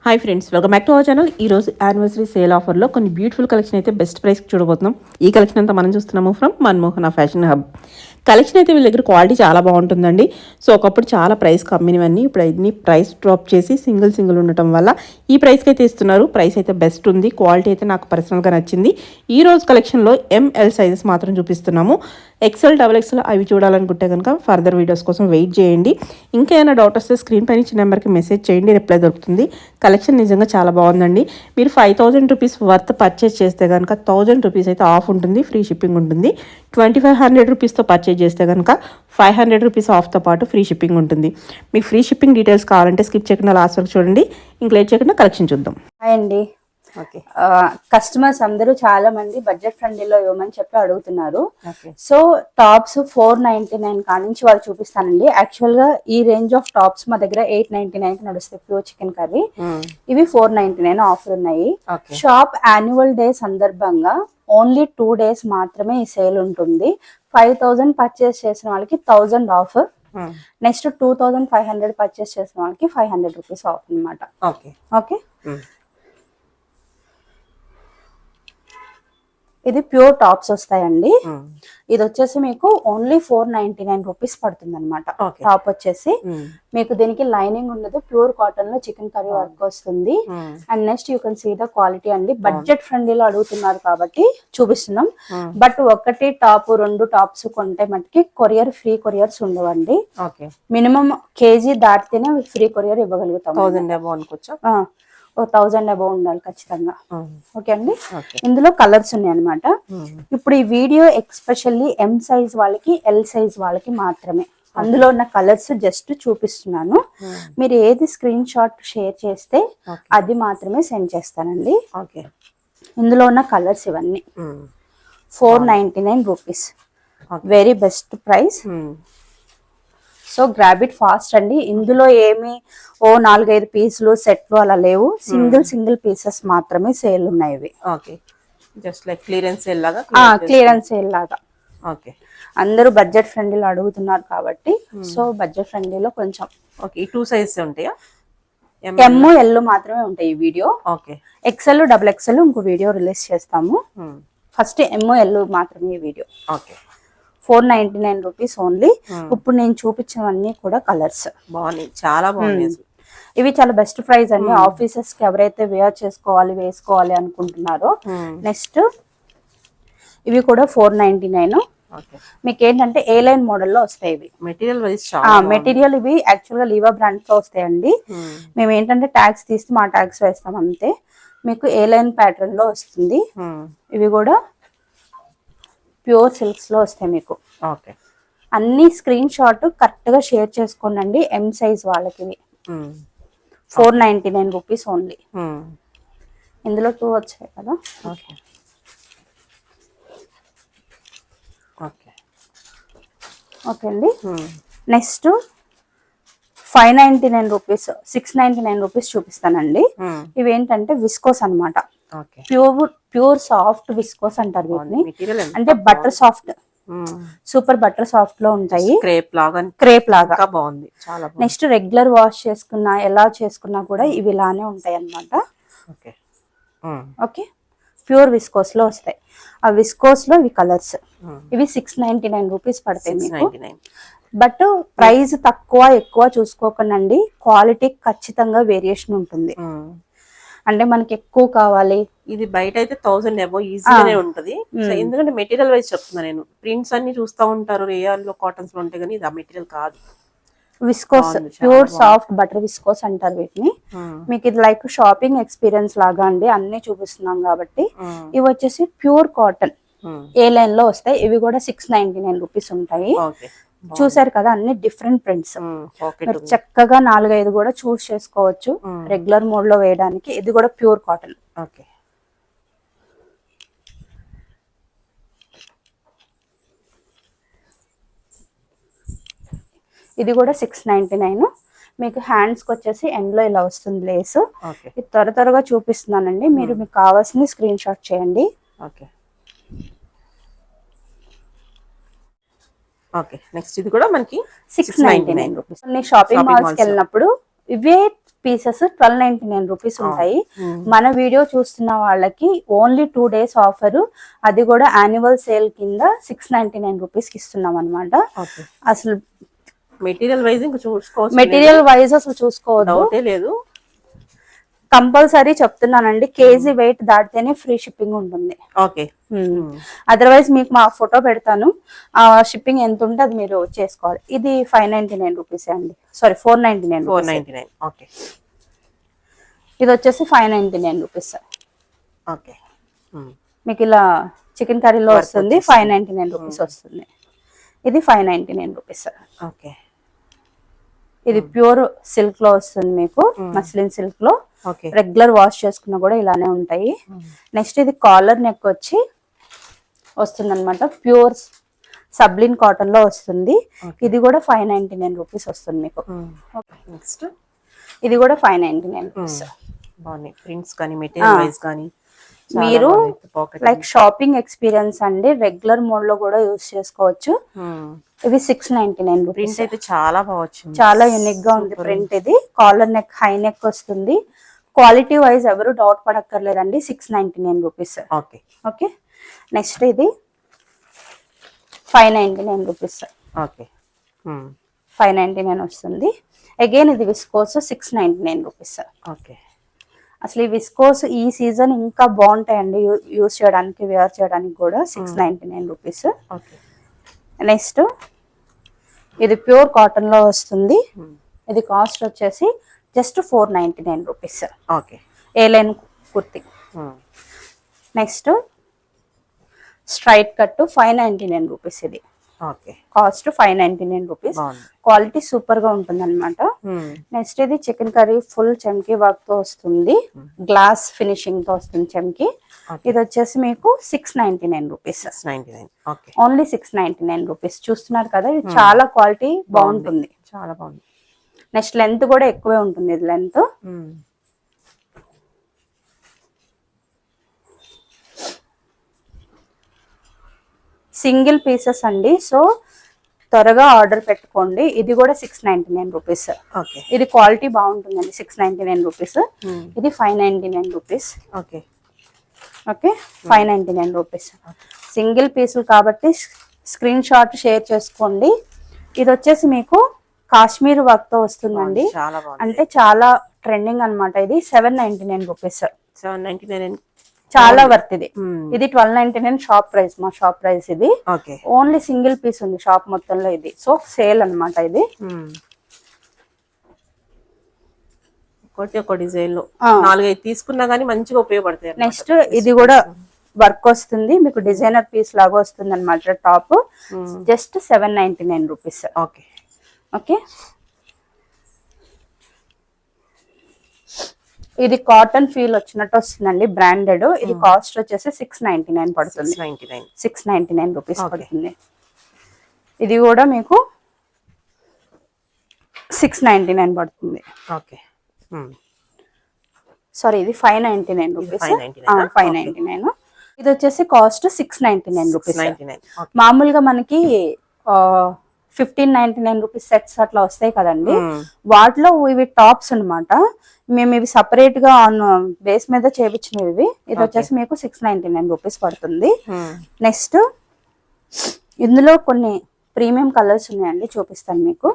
Hi friends, welcome back to our channel. ఈ రోజు anniversary sale ఆఫర్లో కొన్ని బ్యూటిఫుల్ కలెక్షన్ అయితే బెస్ట్ ప్రైస్కి చూడబోతున్నాం. ఈ కలెక్షన్ అంతా మనం చూస్తున్నాము ఫ్రమ్ మన్మోహన ఫ్యాషన్ హబ్. కలెక్షన్ అయితే వీళ్ళ దగ్గర క్వాలిటీ చాలా బాగుంటుందండి. సో ఒకప్పుడు చాలా ప్రైస్ కమ్మినవన్నీ ఇప్పుడు అన్ని ప్రైస్ డ్రాప్ చేసి సింగిల్ ఉండటం వల్ల ఈ ప్రైస్కి అయితే ఇస్తున్నారు. ప్రైస్ అయితే బెస్ట్ ఉంది. క్వాలిటీ అయితే నాకు పర్సనల్గా నచ్చింది. ఈ రోజు కలెక్షన్లో ఎంఎల్ సైజెస్ మాత్రం చూపిస్తున్నాము. ఎక్సెల్, XXL అవి చూడాలనుకుంటే కనుక ఫర్దర్ వీడియోస్ కోసం వెయిట్ చేయండి. ఇంకా ఏమైనా డౌట్ వస్తే స్క్రీన్ పైన ఇచ్చిన నెంబర్కి మెసేజ్ చేయండి, రిప్లై దొరుకుతుంది. కలెక్షన్ నిజంగా చాలా బాగుందండి. మీరు 5000 రూపీస్ వర్త్ పర్చేస్ చేస్తే కనుక 1000 రూపీస్ అయితే ఆఫ్ ఉంటుంది, ఫ్రీ షిప్పింగ్ ఉంటుంది. 2500 రూపీస్తో పర్చేస్ చేస్తే కనుక 500 రూపీస్ ఆఫ్తో పాటు ఫ్రీ షిప్పింగ్ ఉంటుంది. మీకు ఫ్రీ షిప్పింగ్ డీటెయిల్స్ కావాలంటే స్కిప్ చేయకుండా లాస్ట్ వరకు చూడండి. ఇంక లేట్ చేయకుండా కలెక్షన్ చూద్దాం. హాయ్ అండి. కస్టమర్స్ అందరూ చాలా మంది బడ్జెట్ ఫ్రెండ్లీలో ఇవ్వమని చెప్పి అడుగుతున్నారు. సో టాప్స్ 499 కానించి వాళ్ళు చూపిస్తానండి. యాక్చువల్ గా ఈ రేంజ్ ఆఫ్ టాప్స్ మా దగ్గర 899 నడుస్తాయి ప్యూర్ చికెన్ కర్రీ. ఇవి 499 ఆఫర్ ఉన్నాయి. షాప్ యాన్యువల్ డే సందర్భంగా ఓన్లీ 2 days మాత్రమే ఈ సేల్ ఉంటుంది. 5000 పర్చేస్ చేసిన వాళ్ళకి 1000 ఆఫర్. నెక్స్ట్ 2500 పర్చేస్ చేసిన వాళ్ళకి 500 రూపీస్ ఆఫ్ అనమాట. ఓకే, ఇది ప్యూర్ టాప్స్ వస్తాయండి. ఇది వచ్చేసి మీకు ఓన్లీ 499 రూపీస్ పడుతుంది అనమాట. టాప్ వచ్చేసి మీకు దీనికి లైనింగ్ ఉండదు, ప్యూర్ కాటన్ లో చికెన్ కర్రీ వర్క్ వస్తుంది. And next you can see the quality అండి. బడ్జెట్ ఫ్రెండ్లీలో అడుగుతున్నారు కాబట్టి చూపిస్తున్నాం. బట్ ఒకటి టాప్ 2 టాప్స్ కొంటే మటుకి కొరియర్ ఫ్రీ కొరియర్స్ ఉండవండి. మినిమం కేజీ దాటితేనే ఫ్రీ కొరియర్ ఇవ్వగలుగుతాం. 1000 అబౌవ్ ఉండాలి ఖచ్చితంగా. ఓకే అండి. ఇందులో కలర్స్ ఉన్నాయి అనమాట. ఇప్పుడు ఈ వీడియో ఎక్స్పెషల్లీ ఎం సైజ్ వాళ్ళకి, ఎల్ సైజ్ వాళ్ళకి మాత్రమే. అందులో ఉన్న కలర్స్ జస్ట్ చూపిస్తున్నాను. మీరు ఏది స్క్రీన్ షాట్ షేర్ చేస్తే అది మాత్రమే సెండ్ చేస్తానండి. ఇందులో ఉన్న కలర్స్ ఇవన్నీ 499 rupees, very best price. So grab it fast అండి. ఇందులో ఏమి 4-5 పీసులు సెట్ అలా లేవు. సింగిల్ పీసెస్ మాత్రమే సేల్ ఉన్నాయి ఇవి. జస్ట్ లైక్ క్లియరెన్స్ సేల్ లాగా. క్లియరెన్స్ సేల్ లాగా. అందరూ బడ్జెట్ ఫ్రెండ్లీలో అడుగుతున్నారు కాబట్టి సో బడ్జెట్ ఫ్రెండ్లీలో కొంచెం. ఈ 2 సైజెస్ ఉంటాయా? ఎమ్, ఎల్ మాత్రమే ఉంటాయి ఈ వీడియో. XL, XXL ఇంకో వీడియో రిలీజ్ చేస్తాము. ఫస్ట్ ఎమ్, ఎల్ మాత్రమే ఈ వీడియో. 499 rupees only. ఇప్పుడు నేను చూపించినవన్నీ కూడా కలర్స్ బాగున్నాయి, చాలా బాగున్నాయి. ఇవి చాలా బెస్ట్ ప్రైస్ అండి. ఆఫీసెస్ కి ఎవరైతే వేసుకోవాలి అనుకుంటున్నారో. నెక్స్ట్ ఇవి కూడా 499. మీకు ఏంటంటే ఏ లైన్ మోడల్ లో వస్తాయి ఇవి. మెటీరియల్ ఇవి యాక్చువల్ గా లీవా బ్రాండ్ తో వస్తాయండి. మేము ఏంటంటే ట్యాగ్స్ తీస్తే మా ట్యాగ్స్ వేస్తాం అంతే. మీకు ఏ లైన్ ప్యాటర్న్ లో వస్తుంది. ఇవి కూడా ప్యూర్ సిల్క్స్ లో వస్తాయి మీకు. అన్ని స్క్రీన్ షాట్ కరెక్ట్ గా షేర్ చేసుకోండి. ఎం సైజ్ వాళ్ళకి 499 రూపీస్ ఓన్లీ. ఇందులో 2 వచ్చాయి కదా. ఓకే అండి. నెక్స్ట్ 599 రూపీస్, 699 రూపీస్ చూపిస్తానండి. ఇవి ఏంటంటే విస్కోస్ అనమాట. ప్యూర్ సాఫ్ట్ విస్కోస్ అంటారు వీటిని. అంటే butter soft, super butter soft లో ఉంటాయి. క్రేప్ లాగా బాగుంది, చాలా. నెక్స్ట్ రెగ్యులర్ వాష్ చేసుకున్నా ఎలా చేసుకున్నా కూడా ఇవి ఇలానే ఉంటాయి అన్నమాట. ఓకే, ప్యూర్ విస్కోస్ లో వస్తాయి. ఆ విస్కోస్ లో ఇవి కలర్స్. ఇవి 699 రూపీస్ పడతాయి మీకు. బట్ ప్రైస్ తక్కువ ఎక్కువ చూసుకోకండి. క్వాలిటీ ఖచ్చితంగా వేరియేషన్ ఉంటుంది. అంటే మనకి ఎక్కువ కావాలి. ఇది బయట అయితే 1000 అబౌవ్ ఈజీగానే ఉంటది. ఎందుకంటే మెటీరియల్ వైజ్ చెప్తున్నా నేను. ప్రింట్స్ అన్ని చూస్తూ ఉంటారు, రేయాన్ లో కాటన్స్ లో ఉంటాయి, కానీ ఇది ఆ మెటీరియల్ కాదు. Viscose, pure soft butter viscose అంటారు వీటిని. మీకు ఇది లైక్ షాపింగ్ ఎక్స్పీరియన్స్ లాగా అండి. అన్ని చూపిస్తున్నాం కాబట్టి. ఇవి వచ్చేసి ప్యూర్ కాటన్ ఏ లైన్ లో వస్తాయి. ఇవి కూడా 699 రూపీస్ ఉంటాయి. చూసారు కదా, అన్ని డిఫరెంట్ ప్రింట్స్. చక్కగా 4-5 కూడా చూస్ చేసుకోవచ్చు రెగ్యులర్ మోడ్ లో వేయడానికి. ఇది కూడా ప్యూర్ కాటన్. ఇది కూడా 699. మీకు హ్యాండ్స్ కి వచ్చేసి ఎండ్ లో ఇలా వస్తుంది లేస్. ఇది త్వరగా చూపిస్తున్నానండి. మీరు మీకు కావాల్సింది స్క్రీన్ షాట్ చేయండి. నెక్స్ట్ ఇది కూడా మనకి 699 రూపీస్. షాపింగ్ మాల్స్ కి వెళ్ళినప్పుడు ఇవే పీసెస్ 1299 రూపీస్ ఉంటాయి. మన వీడియో చూస్తున్న వాళ్ళకి ఓన్లీ 2 days ఆఫర్, అది కూడా యాన్యువల్ సేల్ కింద 699 రూపీస్ కి ఇస్తున్నాం అనమాట. అసలు మెటీరియల్ వైజ్ ఇంకా చూసుకోవచ్చు, మెటీరియల్ వైజ్ అసలు చూసుకోవద్దు, డౌటే లేదు. కంపల్సరీ చెప్తున్నానండి, కేజీ వెయిట్ దాటితేనే ఫ్రీ షిప్పింగ్ ఉంటుంది. ఓకే, అదర్వైజ్ మీకు మా ఫోటో పెడతాను, ఆ షిప్పింగ్ ఎంత ఉంటే అది మీరు చేసుకోవాలి. ఇది 599 రూపీస్ అండి, సారీ 499. ఓకే, ఇది వచ్చేసి 599 రూపీస్. ఓకే, మీకు ఇలా చికెన్ కర్రీలో వస్తుంది, 599 రూపీస్ వస్తుంది. ఇది 599 రూపీస్. ఓకే, ఇది ప్యూర్ సిల్క్ లో వస్తుంది మీకు, మస్లిన్ సిల్క్ లో. రెగ్యులర్ వాష్ చేసుకున్నా కూడా ఇలానే ఉంటాయి. నెక్స్ట్ ఇది కాలర్ నెక్ వచ్చి వస్తుంది అనమాట, ప్యూర్ సబ్లిన్ కాటన్ లో వస్తుంది. ఇది కూడా 599 రూపీస్ వస్తుంది మీకు. నెక్స్ట్ ఇది కూడా 599 రూపీస్. బాగున్నాయి ప్రింట్స్ కానీ మెటీరియల్ వైజ్ కానీ. మీరు లైక్ షాపింగ్ ఎక్స్పీరియన్స్ అండి, రెగ్యులర్ మోడ్ లో కూడా యూస్ చేసుకోవచ్చు. ఇవి 699 రూపీస్. ప్రింట్ అయితే చాలా బాగుంది, చాలా యూనిక్ గా ఉంది ప్రింట్. ఇది కాలర్ నెక్, హై నెక్ వస్తుంది. క్వాలిటీ వైజ్ ఎవరు డౌట్ పడక్కర్లేదండి, 699 రూపీస్. ఓకే, ఓకే, నెక్స్ట్ ఇది 599 రూపీస్. ఓకే, 599 వస్తుంది. అగైన్ ఇది విస్కోస్ 699 రూపీస్. ఓకే, అసలు ఈ విస్కోస్ ఈ సీజన్ ఇంకా బాగుంటాయండి యూస్ చేయడానికి, వేర్ చేయడానికి కూడా. 699 రూపీస్. ఓకే, నెక్స్ట్ ఇది ప్యూర్ కాటన్ లో వస్తుంది. ఇది కాస్ట్ వచ్చేసి just 499 rupees. Okay, A line kurti. Next straight cut 599 rupees. ఇది okay, cost 599 rupees. Quality super గా ఉంటుంది అనమాట. నెక్స్ట్ ఇది చికెన్ కర్రీ ఫుల్ చెమ్కి వర్క్ తో వస్తుంది, గ్లాస్ ఫినిషింగ్ తో వస్తుంది చెమ్కి. ఇది వచ్చేసి మీకు 699 రూపీస్. Only 699 rupees. చూస్తున్నారు కదా, ఇది చాలా క్వాలిటీ బాగుంటుంది, చాలా బాగుంది. నెక్స్ట్ లెంత్ కూడా ఎక్కువే ఉంటుంది. ఇది లెంత్ సింగిల్ పీసెస్ అండి, సో త్వరగా ఆర్డర్ పెట్టుకోండి. ఇది కూడా 699 రూపీస్. ఇది క్వాలిటీ బాగుంటుందండి, 699 రూపీస్. ఇది 599 రూపీస్. Okay, 599 rupees. సింగిల్ పీసులు కాబట్టి స్క్రీన్ షాట్ షేర్ చేసుకోండి. ఇది వచ్చేసి మీకు కాశ్మీర్ వర్క్ తో వస్తుందండి, అంటే చాలా ట్రెండింగ్ అన్నమాట. ఇది 799 రూపీస్. 799 చాలా వర్త్ ఇది. ఇది 1299 షాప్ ప్రైస్, మా షాప్ ప్రైస్ ఇది. ఓన్లీ సింగిల్ పీస్ ఉంది షాప్ మొత్తంలో ఇది, సో సేల్ అన్నమాట ఇది. ఒక డిజైన్ లో 4-5 తీసుకున్నా గానీ మంచిగా ఉపయోగపడతాయి. నెక్స్ట్ ఇది కూడా వర్క్ వస్తుంది మీకు, డిజైనర్ పీస్ లాగా వస్తుంది అనమాట. Top just 799 rupees. Okay, okay. ఇది కాటన్ ఫీల్ వచ్చినట్టు వస్తుందండి, బ్రాండెడ్. ఇది కాస్ట్ వచ్చేసి 699 పడుతుంది. 699 రూపీస్ పడుతుంది. ఇది కూడా మీకు 699 పడుతుంది. ఓకే, సారీ ఇది 599 రూపీస్. 599. ఇది వచ్చేసి కాస్ట్ 699 రూపీస్. మామూలుగా మనకి 1599 రూపీస్ సెట్స్ అట్లా వస్తాయి కదండి, వాటిలో ఇవి టాప్స్ అన్నమాట. మేము ఇవి సపరేట్ గా ఆన్ బేస్ మీద చేయించినవి ఇవి. ఇది వచ్చేసి మీకు 699 రూపీస్ పడుతుంది. నెక్స్ట్ ఇందులో కొన్ని ప్రీమియం కలర్స్ ఉన్నాయండి, చూపిస్తాను మీకు.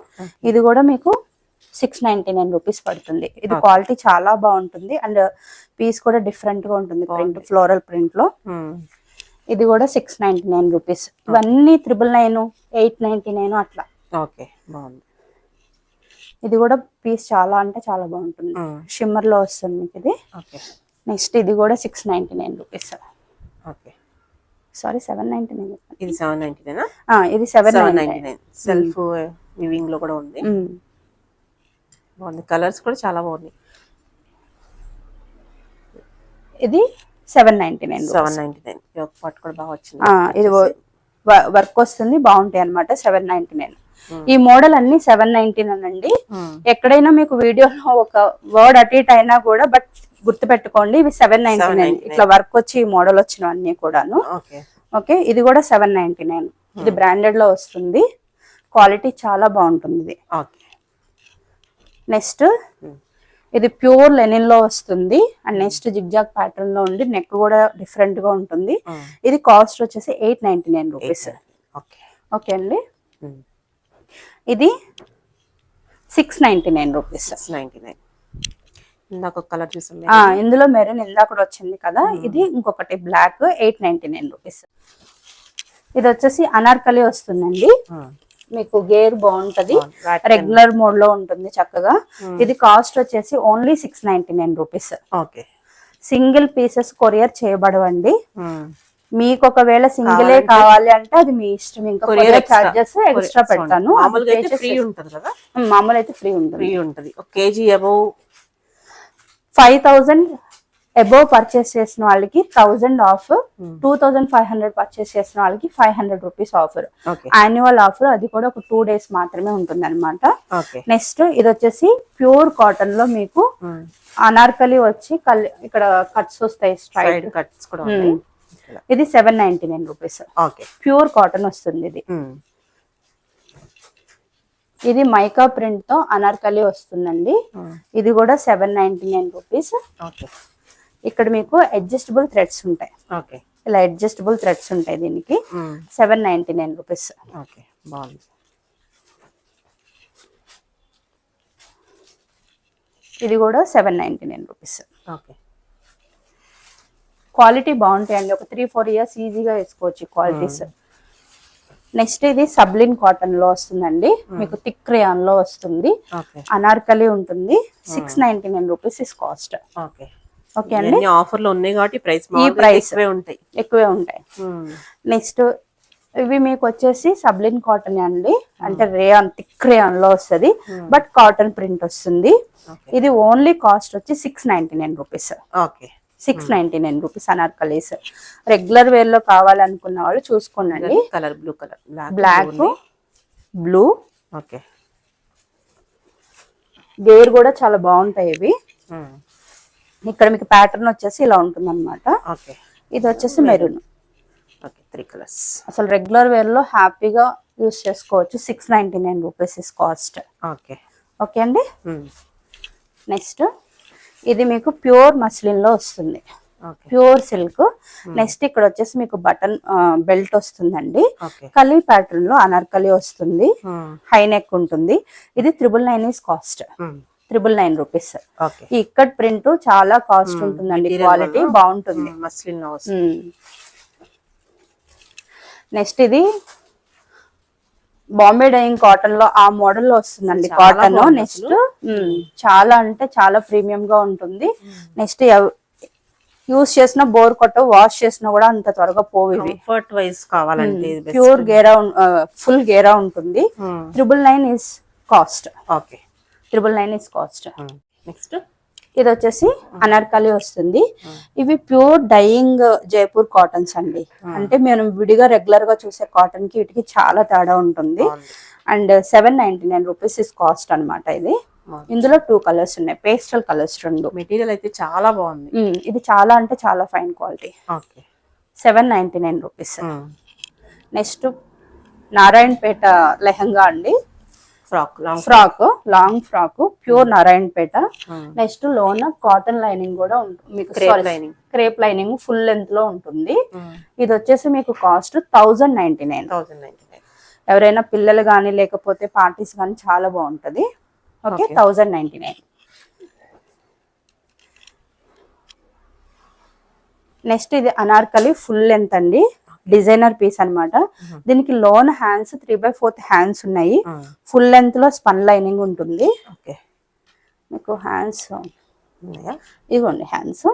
ఇది కూడా మీకు 699 రూపీస్ పడుతుంది. ఇది క్వాలిటీ చాలా బాగుంటుంది అండ్ పీస్ కూడా డిఫరెంట్ గా ఉంటుంది, ప్రింట్ ఫ్లోరల్ ప్రింట్ లో. ఇది కూడా 699 రూపీస్. ఇవన్నీ 999, 899 అట్లా. ఓకే, బాగుంది. ఇది కూడా పీస్ చాలా అంటే చాలా బాగుంటుంది, షిమ్మర్ లో వస్తుంది మీకు ఇది. నెక్స్ట్ ఇది కూడా 699 రూపీస్. Okay, sorry 799. ఇది 799. ఇది 799. సెల్ఫ్ వివింగ్ లో కూడా ఉంది, బాగుంది. కలర్స్ కూడా చాలా బాగున్నాయి. ఇది 799. 799 పాటు కూడా బాగా వచ్చింది. ఇది వర్క్ వస్తుంది, బాగుంటాయి అన్నమాట. 799. ఈ మోడల్ అన్ని 799 అండి. ఎక్కడైనా మీకు వీడియోలో ఒక వర్డ్ అటు ఇటు అయినా కూడా బట్ గుర్తు పెట్టుకోండి, ఇవి 799. ఇట్లా వర్క్ వచ్చి ఈ మోడల్ వచ్చినవన్నీ కూడాను. ఓకే, ఇది కూడా 799. ఇది బ్రాండెడ్ లో వస్తుంది, క్వాలిటీ చాలా బాగుంటుంది ఇది. నెక్స్ట్ ఇది ప్యూర్ లెనిన్ లో వస్తుంది. అండ్ నెక్స్ట్ జిగ్జాగ్ ప్యాటర్న్ లో ఉండి నెక్ కూడా డిఫరెంట్ గా ఉంటుంది. ఇది కాస్ట్ వచ్చేసి 899 రూపీస్. ఓకే అండి. ఇది 699 రూపీస్. 699. ఇందాక ఒక కలర్ చూసాం, ఇందులో మెరూన్ ఇందాక కూడా వచ్చింది కదా, ఇది ఇంకొకటి బ్లాక్ 899 రూపీస్. ఇది వచ్చేసి అనార్కలి వస్తుందండి. మీకు గేర్ బాగుంటది, రెగ్యులర్ మోడ్ లో ఉంటుంది చక్కగా. ఇది కాస్ట్ వచ్చేసి only 699 rupees. Okay. Single pieces courier చేయబడవండి. మీకు ఒకవేళ సింగిలే కావాలి అంటే అది మీ ఇష్టం. ఇంకా కొరియర్ చార్జెస్ ఎక్స్ట్రా పెడతాను. మామూలు అయితే ఫ్రీ ఉంటుంది. ఒక కేజీ అబౌవ్ 5000 అబోవ్ పర్చేస్ చేసిన వాళ్ళకి 1000 ఆఫ్, 2500 పర్చేస్ చేసిన వాళ్ళకి 500 రూపీస్ ఆఫర్. యాన్యువల్ ఆఫర్, అది కూడా ఒక 2 days మాత్రమే ఉంటుంది అనమాట. నెక్స్ట్ ఇది వచ్చేసి ప్యూర్ కాటన్ లో మీకు అనార్కలి వచ్చి ఇక్కడ కట్స్ వస్తాయి, స్ట్రైట్ కట్స్ కూడా. ఇది 799 రూపీస్. ప్యూర్ కాటన్ వస్తుంది ఇది. ఇది మైకా ప్రింట్ తో అనార్కలి వస్తుందండి. ఇది కూడా 799 రూపీస్. ఇక్కడ మీకు అడ్జస్టబుల్ థ్రెడ్స్ ఉంటాయి. ఇలా అడ్జస్టబుల్ థ్రెడ్స్ ఉంటాయి దీనికి. 799 రూపీస్. ఇది కూడా 799 రూపీస్. క్వాలిటీ బాగుంటాయండి. ఒక 3-4 years ఈజీగా వేసుకోవచ్చు క్వాలిటీస్. నెక్స్ట్ ఇది సబ్లిన్ కాటన్ లో వస్తుందండి. మీకు థిక్ రేయాన్ లో వస్తుంది. అనార్కలి ఉంటుంది. 699 రూపీస్ ఇస్ కాస్ట్. ఓకే అండి. ఆఫర్ లో ఉన్నాయి కాబట్టి ప్రైస్ ఎక్కువే ఉంటాయి. నెక్స్ట్ ఇవి మీకు వచ్చేసి సబ్లిన్ కాటన్ అండి. అంటే రేయాన్, థిక్ రేయాన్ లో వస్తుంది, బట్ కాటన్ ప్రింట్ వస్తుంది. ఇది ఓన్లీ కాస్ట్ వచ్చి 699 rupees. 699 rupees anarkalis. Regular wear లో కావాలనుకున్న వాళ్ళు చూసుకోండి. Colour black, blue. గేర్ కూడా చాలా బాగుంటాయి ఇవి. ఇక్కడ మీకు ప్యాటర్న్ వచ్చేసి ఇలా ఉంటుంది అనమాట. ఇది వచ్చేసి మెరూన్. 3 కలర్స్. అసలు రెగ్యులర్ వేర్ లో హ్యాపీగా యూస్ చేసుకోవచ్చు. 699 రూపీస్ ఇస్ కాస్ట్. ఓకే అండి. నెక్స్ట్ ఇది మీకు ప్యూర్ మస్లిన్ లో వస్తుంది, ప్యూర్ సిల్క్. నెక్స్ట్ ఇక్కడ వచ్చేసి మీకు బటన్ బెల్ట్ వస్తుందండి. కలీ ప్యాటర్న్ లో అనార్కలి వస్తుంది. హై నెక్ ఉంటుంది. ఇది 999 ఇస్ కాస్ట్. 999 రూపీస్. ఈ ఇక్కట్ ప్రింట్ చాలా కాస్ట్ ఉంటుందండి. క్వాలిటీ బాగుంటుంది. నెక్స్ట్ ఇది బాంబే డైయింగ్ కాటన్ లో ఆ మోడల్ లో వస్తుందండి కాటన్. నెక్స్ట్ చాలా అంటే చాలా ప్రీమియం గా ఉంటుంది. నెక్స్ట్ యూస్ చేసిన బోర్ కొట్ట, వాష్ చేసినా కూడా అంత త్వరగా పోవు. ప్యూర్ గేరా, ఫుల్ గేరా ఉంటుంది. 999 is cost. 999 is cost. Next ఇది వచ్చేసి అనార్కలి వస్తుంది. ఇవి ప్యూర్ డైయింగ్ జైపూర్ కాటన్స్ అండి. అంటే మేము విడిగా రెగ్యులర్ గా చూసే కాటన్ కి వీటికి చాలా తేడా ఉంటుంది. అండ్ 799 రూపీస్ ఇస్ కాస్ట్ అనమాట. ఇది ఇందులో 2 కలర్స్ ఉన్నాయి, పేస్టల్ కలర్స్ 2. మెటీరియల్ అయితే చాలా బాగుంది. ఇది చాలా అంటే చాలా fine quality. 799 rupees. Next Narayanpet lehenga అండి. Long frock pure Narayanpet. Next లోన కాటన్ లైనింగ్ కూడా ఉంటుంది మీకు. క్రేప్ లైనింగ్ ఫుల్ లెంత్ లో ఉంటుంది. ఇది వచ్చేసి మీకు కాస్ట్ 1099. ఎవరైనా పిల్లలు గానీ లేకపోతే పార్టీస్ గానీ చాలా బాగుంటది. ఓకే, 1099. నెక్స్ట్ ఇది అనార్కలి ఫుల్ లెంత్ అండి. డిజైనర్ పీస్ అన్నమాట. దీనికి లోన్ హ్యాండ్స్ 3/4 హ్యాండ్స్ ఉన్నాయి. ఫుల్ లెంత్ లో స్పన్ లైనింగ్ ఉంటుంది. మీకు హ్యాండ్స్ ఇదిగోండి. హ్యాండ్స్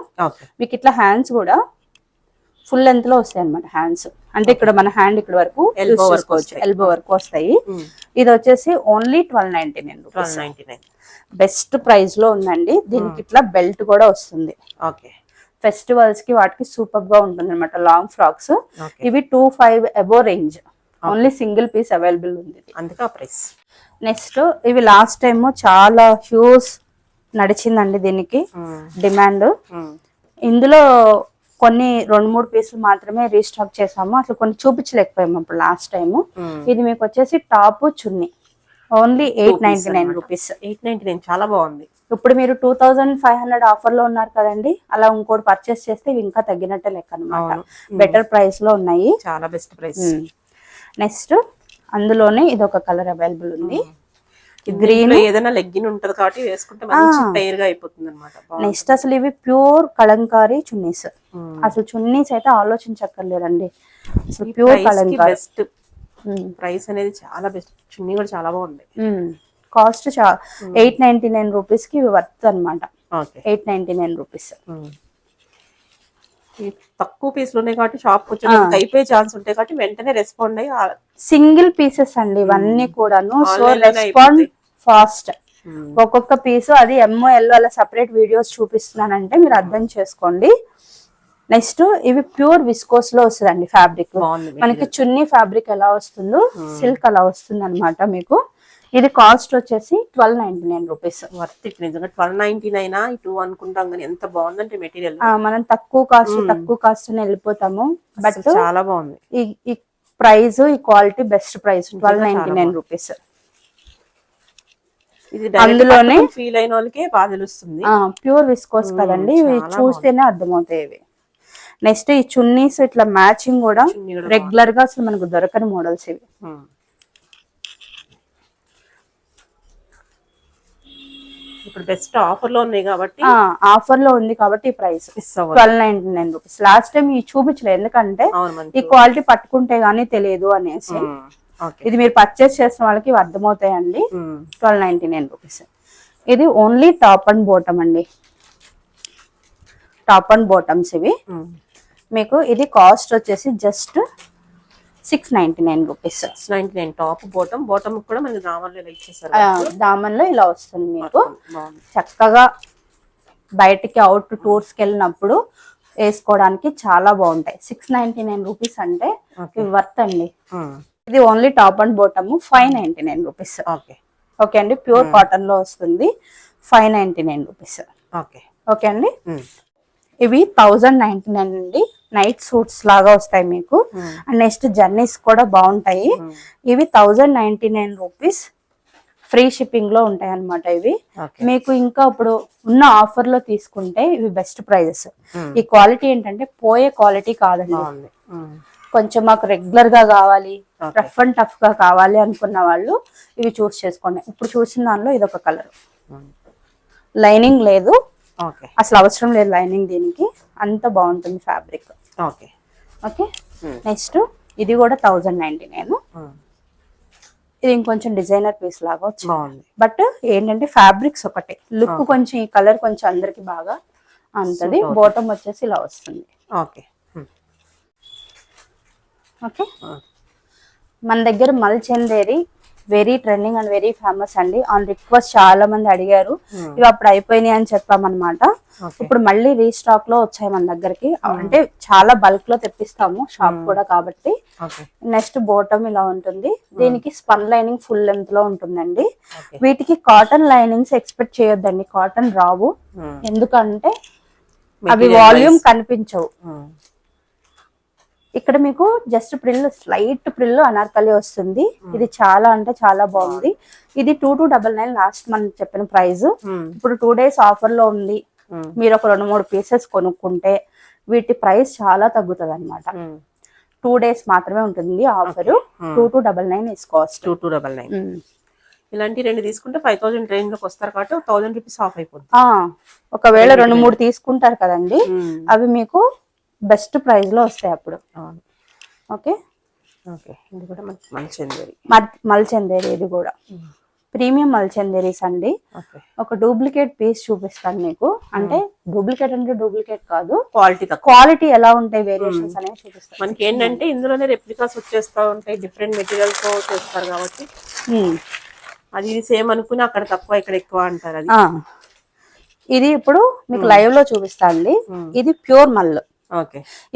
మీకు ఇట్లా హ్యాండ్స్ కూడా ఫుల్ లెంత్ లో వస్తాయి అనమాట. హ్యాండ్స్ అంటే ఇక్కడ మన హ్యాండ్ ఇక్కడ వరకు ఎల్బో వరకు వస్తాయి. ఇది వచ్చేసి ఓన్లీ 1299 రూపీస్. బెస్ట్ ప్రైస్ లో ఉందండి. దీనికి ఇట్లా బెల్ట్ కూడా వస్తుంది. ఫెస్టివల్స్ కి వాటికి సూపర్ గా ఉంటుంది అనమాట. లాంగ్ ఫ్రాక్స్ ఇవి 25 above range. Only single piece available ఉంది, అందుకే ఆ ప్రైస్. నెక్స్ట్ ఇవి లాస్ట్ టైమ్ చాలా హ్యూజ్ నడిచిందండి దీనికి డిమాండ్. ఇందులో కొన్ని 2-3 పీసులు మాత్రమే రీస్టాక్ చేసాము. అసలు కొన్ని చూపించలేకపోయాము అప్పుడు లాస్ట్ టైం. ఇది మీకు వచ్చేసి టాప్ చున్నీ ఓన్లీ 899 రూపీస్. 899 చాలా బాగుంది. ఇప్పుడు మీరు 2500 ఆఫర్ లో ఉన్నారు కదండి, అలా ఇంకోటి పర్చేస్ చేస్తే ఇవి ఇంకా తగ్గినట్టే లెక్క అనమాట. బెటర్ ప్రైస్ లో ఉన్నాయి, చాలా బెస్ట్ ప్రైస్. నెక్స్ట్ అందులోనే ఇది ఒక కలర్ అవైలబుల్ ఉంది, గ్రీన్. ఏదైనా లెగ్గిన్ ఉంటది కాబట్టి వేసుకుంటే మంచి పెయిర్ గా అయిపోతుంది అన్నమాట. నెక్స్ట్ అసలు ఇవి ప్యూర్ కలంకారీ చున్నీస్, అసలు చున్నీస్ అయితే ఆలోచించక్కర్లేదండి, అసలు ప్యూర్ కలంకారీ. బెస్ట్ ప్రైస్ అనేది చాలా బెస్ట్. చున్నీ కూడా చాలా బాగుంది. కాస్ట్ 899 రూపీస్ కి ఇవి వర్త్ అనమాట. 899 రూపీస్. తక్కువ పీసులు ఉన్నాయి కాబట్టి షాప్ వచ్చి అయిపోయే ఛాన్స్ ఉంటాయి కాబట్టి వెంటనే రెస్పాండ్ అయ్యి. సింగిల్ పీసెస్ అండి ఇవన్నీ కూడాను, సో రెస్పాండ్ ఫాస్ట్. ఒక్కొక్క పీసు అది MOL అలా సపరేట్ వీడియోస్ చూపిస్తున్నానంటే మీరు అర్థం చేసుకోండి. నెక్స్ట్ ఇవి ప్యూర్ విస్కోస్ లో వస్తుందండి ఫ్యాబ్రిక్. మనకి చున్నీ ఫ్యాబ్రిక్ ఎలా వస్తుందో సిల్క్ అలా వస్తుంది అనమాట మీకు. ఇది కాస్ట్ వచ్చేసి 1299 రూపీస్. వర్త్ ఇట్ నిజంగా. 1299 ఇటు అనుకుంటాం కానీ ఎంత బాగుందంటే మెటీరియల్. మనం తక్కువ కాస్ట్ అని వెళ్ళిపోతాము, బట్ చాలా బాగుంది. ఈ ప్రైస్, ఈ క్వాలిటీ బెస్ట్ ప్రైస్ 1299 రూపీస్. అందులోనే ఫీల్ అయిన వాళ్ళకి బాగా తెలుస్తుంది. ప్యూర్ విస్కోస్ కదండి, ఇవి చూస్తేనే అర్థమవుతాయి ఇవి. నెక్స్ట్ ఈ చున్నీస్ ఇట్లా మ్యాచింగ్ కూడా రెగ్యులర్ గా అసలు మనకు దొరకని మోడల్స్ ఇవి. ఇప్పుడు బెస్ట్ ఆఫర్ లో ఉన్నాయి కాబట్టి, ఆఫర్ లో ఉంది కాబట్టి ఈ ప్రైస్ 1299 రూపీస్. లాస్ట్ టైం ఈ చూపించలేదు ఎందుకంటే ఈ క్వాలిటీ పట్టుకుంటే గానీ తెలియదు అనేసి. ఇది మీరు పర్చేస్ చేసిన వాళ్ళకి అర్థమవుతాయండి. 1299 రూపీస్. ఇది ఓన్లీ టాప్ అండ్ బాటమ్ అండి, టాప్ అండ్ బాటమ్స్ ఇవి. మీకు ఇది కాస్ట్ వచ్చేసి just 699 rupees. 699 top bottom. Bottom కూడా మనకి దామన్లో ఇలా ఇచ్చేసారు. దామన్లో ఇలా వస్తుంది మీకు. చక్కగా బయటికి అవుట్ టూర్స్ కి వెళ్ళినప్పుడు వేసుకోవడానికి చాలా బాగుంటాయి. 699 రూపీస్ అంటే వర్త్ అండి. ఇది only top and bottom 599 rupees. Okay అండి, ప్యూర్ కాటన్ లో వస్తుంది. 599 రూపీస్. ఓకే అండి. ఇవి 1099 అండి. నైట్ సూట్స్ లాగా వస్తాయి మీకు. అండ్ నెక్స్ట్ జర్నీస్ కూడా బాగుంటాయి. ఇవి 1099 రూపీస్. ఫ్రీ షిప్పింగ్ లో ఉంటాయి అన్నమాట ఇవి. మీకు ఇంకా ఇప్పుడు ఉన్న ఆఫర్ లో తీసుకుంటే ఇవి బెస్ట్ ప్రైజెస్. ఈ క్వాలిటీ ఏంటంటే పోయే క్వాలిటీ కాదండి, కొంచెం మాకు రెగ్యులర్ గా కావాలి, రఫ్ అండ్ టఫ్ గా కావాలి అనుకున్న వాళ్ళు ఇవి చూస్ చేసుకోండి. ఇప్పుడు చూసిన దానిలో ఇది ఒక కలర్, లైనింగ్ లేదు అసలు, అవసరం లేదు లైనింగ్ దీనికి, అంత బాగుంటుంది ఫ్యాబ్రిక్. ఓకే. నెక్స్ట్ ఇది కూడా 1099. ఇది ఇంకొంచెం డిజైనర్ పీస్ లాగా వచ్చింది, బట్ ఏంటంటే ఫ్యాబ్రిక్స్ ఒకటే, లుక్ కొంచెం ఈ కలర్ కొంచెం అందరికి బాగా అంతది. బాటమ్ వచ్చేసి ఇలా వస్తుంది. ఓకే. మన దగ్గర Mulchanderi very trending and very famous అండి. ఆన్ రిక్వెస్ట్ చాలా మంది అడిగారు, ఇవి అప్పుడు అయిపోయినాయి అని చెప్పామన్నమాట. ఇప్పుడు మళ్ళీ రీస్టాక్ లో వచ్చాయి మన దగ్గరికి. అంటే చాలా బల్క్ లో తెప్పిస్తాము షాప్ కూడా కాబట్టి. నెక్స్ట్ బాటమ్ ఇలా ఉంటుంది, దీనికి స్పన్ లైనింగ్ ఫుల్ లెంత్ లో ఉంటుందండి. వీటికి కాటన్ లైనింగ్స్ ఎక్స్పెక్ట్ చేయొద్దండి, కాటన్ రావు. ఎందుకంటే అవి వాల్యూమ్ కనిపించవు. ఇక్కడ మీకు just Pril, slight Pril Anarkali వస్తుంది. ఇది చాలా అంటే చాలా బాగుంది. ఇది 2299 లాస్ట్ మనం చెప్పిన ప్రైస్. ఇప్పుడు 2 days ఆఫర్ లో ఉంది. మీరు ఒక 2-3 పీసెస్ కొనుక్కుంటే వీటి ప్రైస్ చాలా తగ్గుతుంది అనమాట. 2 days మాత్రమే ఉంటుంది ఆఫర్. 2299 is cost. 2299. ఇలాంటి 2 తీసుకుంటే 5000 రేంజ్ లోకి వస్తారు కాబట్టి 1000 రూపీస్ ఆఫ్ అయిపోతుంది. ఒకవేళ 2-3 తీసుకుంటారు కదండి, అవి మీకు బెస్ట్ ప్రైస్ లో వస్తాయి అప్పుడు. ఓకే. ఇది కూడా మల్చందేరి. మల్చందేరి ఇది కూడా ప్రీమియం మల్చందేరీస్ అండి. ఒక డూప్లికేట్ పీస్ చూపిస్తాను మీకు. అంటే డూప్లికేట్ అంటే డూప్లికేట్ కాదు, క్వాలిటీ ఎలా ఉంటాయి వేరియేషన్స్ అనేవి చూపిస్తాను. మనకి ఏంటంటే ఇందులోనే రెప్లికాస్ వచ్చేస్తా ఉంటాయి, డిఫరెంట్ మెటీరియల్ తో చేస్తారు కాబట్టి అది ఇది సేమ్ అనుకుని అక్కడ తక్కువ ఇక్కడ ఎక్కువ అంటారు. అది ఇది ఇప్పుడు మీకు లైవ్ లో చూపిస్తాండి. ఇది ప్యూర్ మల్లు.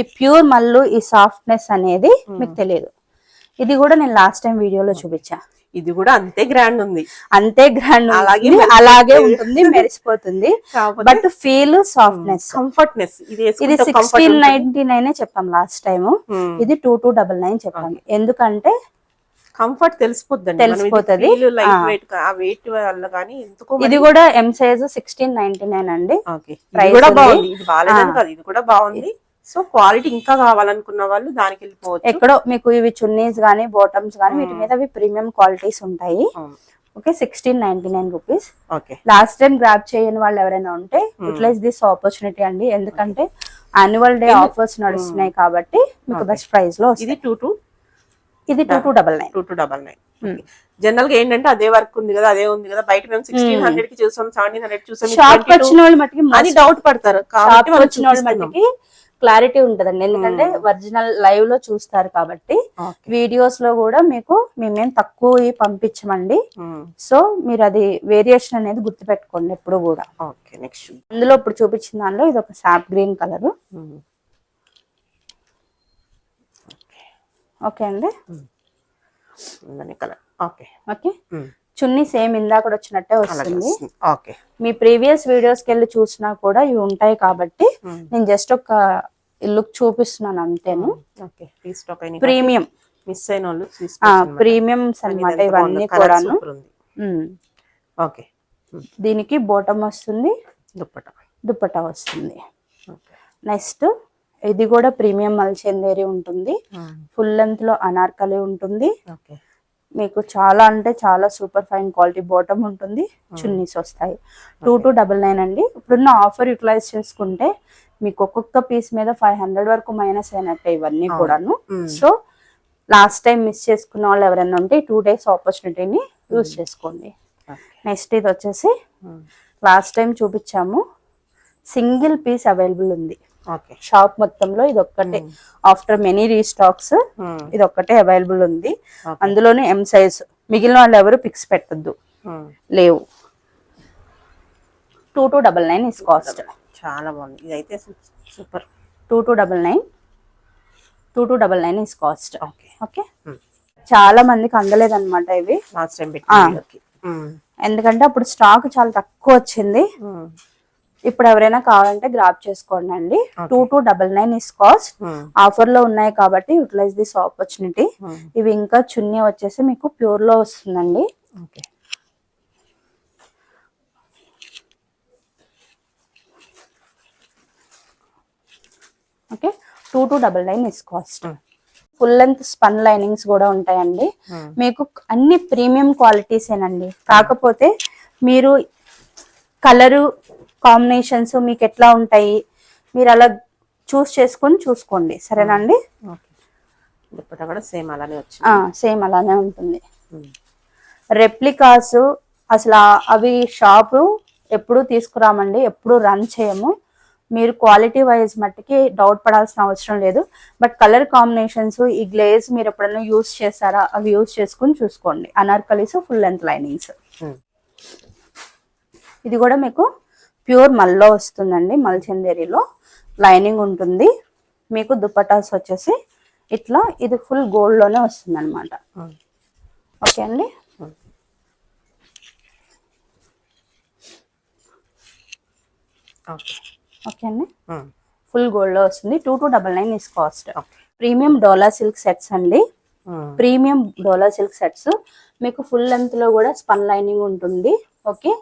ఈ ప్యూర్ మల్లు, ఈ సాఫ్ట్నెస్ అనేది మీకు తెలియదు. ఇది కూడా నేను లాస్ట్ టైం వీడియోలో చూపించా. ఇది కూడా అంతే గ్రాండ్ ఉంది, అంతే గ్రాండ్, అలాగే ఉంటుంది, మెరిసిపోతుంది. But feel softness, comfortness. ఇది 1699 చెప్పాం లాస్ట్ టైం. ఇది 2299 చెప్పాము. ఎందుకంటే కంఫర్ట్ తెలిసిపోద్దండి. తెలిసిపోతది. లైట్ వెయిట్ ఆ వెయిట్ వల్ల కానీ ఎందుకో ఇది కూడా ఎం సైజ్ 1699 అండి. ఓకే, ఇది కూడా బాగుంది. ఇది బాగాలేదని కాదు, ఇది కూడా బాగుంది. సో క్వాలిటీ ఇంకా కావాలనుకున్న వాళ్ళు దానికి వెళ్ళిపోవచ్చు. ఎక్కడో మీకు ఇవి చున్నీస్ గానీ బాటమ్స్ గానీ వీటి మీద అవి ప్రీమియం క్వాలిటీస్ ఉంటాయి. Okay, 1699 rupees. Okay, last time grab చేయని వాళ్ళు ఎవరైనా ఉంటే యూటిలైజ్ దిస్ ఆపర్చునిటీ అండి. ఎందుకంటే యాన్యువల్ డే ఆఫర్స్ నడుస్తున్నాయి కాబట్టి మీకు బెస్ట్ ప్రైస్ లో ఇది 2299. 2299. జనరల్ గా ఏంటంటే అదే వర్క్ ఉంది కదా, అదే ఉంది కదా, బయట మేము 1600 కి చూసాం, 1700 చూసాం, షాప్ వచ్చిన వాళ్ళు మటుకి అని డౌట్ పడతారు. షాప్ వచ్చిన వాళ్ళు మటుకి క్లారిటీ ఉంటదండి. ఎందుకంటే ఒరిజినల్ లైవ్ లో చూస్తారు కాబట్టి. వీడియోస్ లో కూడా మీకు మేమేం తక్కువ పంపించమండి. సో మీరు అది వేరియేషన్ అనేది గుర్తు పెట్టుకోండి ఎప్పుడు కూడా. ఓకే, నెక్స్ట్ అందులో ఇప్పుడు చూపించిన దానిలో ఇది ఒక సాప్ గ్రీన్ కలర్. ఓకే అండి, కలర్. ఓకే ఓకే, చున్నీ సేమ్ ఇందాక వచ్చినట్టే వస్తుంది. ఓకే, మీ ప్రీవియస్ వీడియోస్ కి వెళ్ళి చూసినా కూడా ఇవి ఉంటాయి కాబట్టి నేను జస్ట్ ఒక లుక్ చూపిస్తున్నాను అంతేను. ప్రీమియం మిస్ అయిన వాళ్ళు ప్రీమియమ్స్ అన్నమాట ఇవన్నీ కూడాను. ఓకే, దీనికి బాటమ్ వస్తుంది, దుప్పటా వస్తుంది. నెక్స్ట్ ఇది కూడా ప్రీమియం మల్చందేరి ఉంటుంది. ఫుల్ లెంత్ లో అనార్కలి ఉంటుంది. మీకు చాలా అంటే చాలా సూపర్ ఫైన్ క్వాలిటీ బాటమ్ ఉంటుంది. చున్నీస్ వస్తాయి. 2299 అండి. ఇప్పుడున్న ఆఫర్ యూటిలైజ్ చేసుకుంటే మీకు ఒక్కొక్క పీస్ మీద 500 వరకు మైనస్ అయినట్టే ఇవన్నీ కూడాను. సో లాస్ట్ టైం మిస్ చేసుకున్న వాళ్ళు ఎవరైనా ఉంటే 2 days ఆపర్చునిటీని యూజ్ చేసుకోండి. నెక్స్ట్ ఇది వచ్చేసి లాస్ట్ టైం చూపించాము, సింగిల్ పీస్ అవైలబుల్ ఉంది షాప్ మొత్తంలో. ఇది ఒక్కటే ఆఫ్టర్ మెనీ రీస్టాక్స్ ఇది ఒక్కటే అవైలబుల్ ఉంది. అందులోనే ఎం సైజ్. మిగిలిన వాళ్ళు ఎవరు పిక్స్ పెట్టద్దు, లేవు. 2299 ఇస్ కాస్ట్. చాలా బాగుంది, ఇదైతే సూపర్. 2299 is cost. ఓకే, చాలా మందికి అందలేదు అనమాట ఇవి లాస్ట్ టైం. ఎందుకంటే అప్పుడు స్టాక్ చాలా తక్కువ వచ్చింది. ఇప్పుడు ఎవరైనా కావాలంటే గ్రాబ్ చేసుకోండి అండి. 2299 ఇస్ కాస్ట్. ఆఫర్ లో ఉన్నాయి కాబట్టి యూటిలైజ్ దిస్ ఆపర్చునిటీ. ఇవి ఇంకా చున్నీ వచ్చేసి మీకు ప్యూర్ లో వస్తుందండి. Okay, 2299 is cost. Full length spun linings కూడా ఉంటాయండి. మీకు అన్ని ప్రీమియం క్వాలిటీస్ ఏనండి. కాకపోతే మీరు కలరు కాంబినేషన్స్ మీకు ఎట్లా ఉంటాయి మీరు అలా చూసుకోండి. సరేనండి, సేమ్ అలానే సేమ్ అలానే ఉంటుంది. రెప్లికాస్ అసలు అవి షాపు ఎప్పుడు తీసుకురామండి, ఎప్పుడు రన్ చేయము. మీరు క్వాలిటీ వైజ్ మట్టికి డౌట్ పడాల్సిన అవసరం లేదు. బట్ కలర్ కాంబినేషన్స్ ఈ గ్లేజ్ మీరు ఎప్పుడైనా యూజ్ చేస్తారా అవి యూజ్ చేసుకుని చూసుకోండి. Anarkalis full length linings. ఇది కూడా మీకు ప్యూర్ మల్లో వస్తుందండి. మల్చందేరిలో లైనింగ్ ఉంటుంది. మీకు దుపటాస్ వచ్చేసి ఇట్లా ఇది ఫుల్ గోల్డ్ లోనే వస్తుంది అనమాట. ఓకే అండి, ఓకే అండి, ఫుల్ గోల్డ్ లో వస్తుంది. 2299 is cost. Premium Dola silk sets అండి. ప్రీమియం డోలా సిల్క్ సెట్స్ మీకు ఫుల్ లెంత్ లో కూడా స్పన్ లైనింగ్ ఉంటుంది. Okay,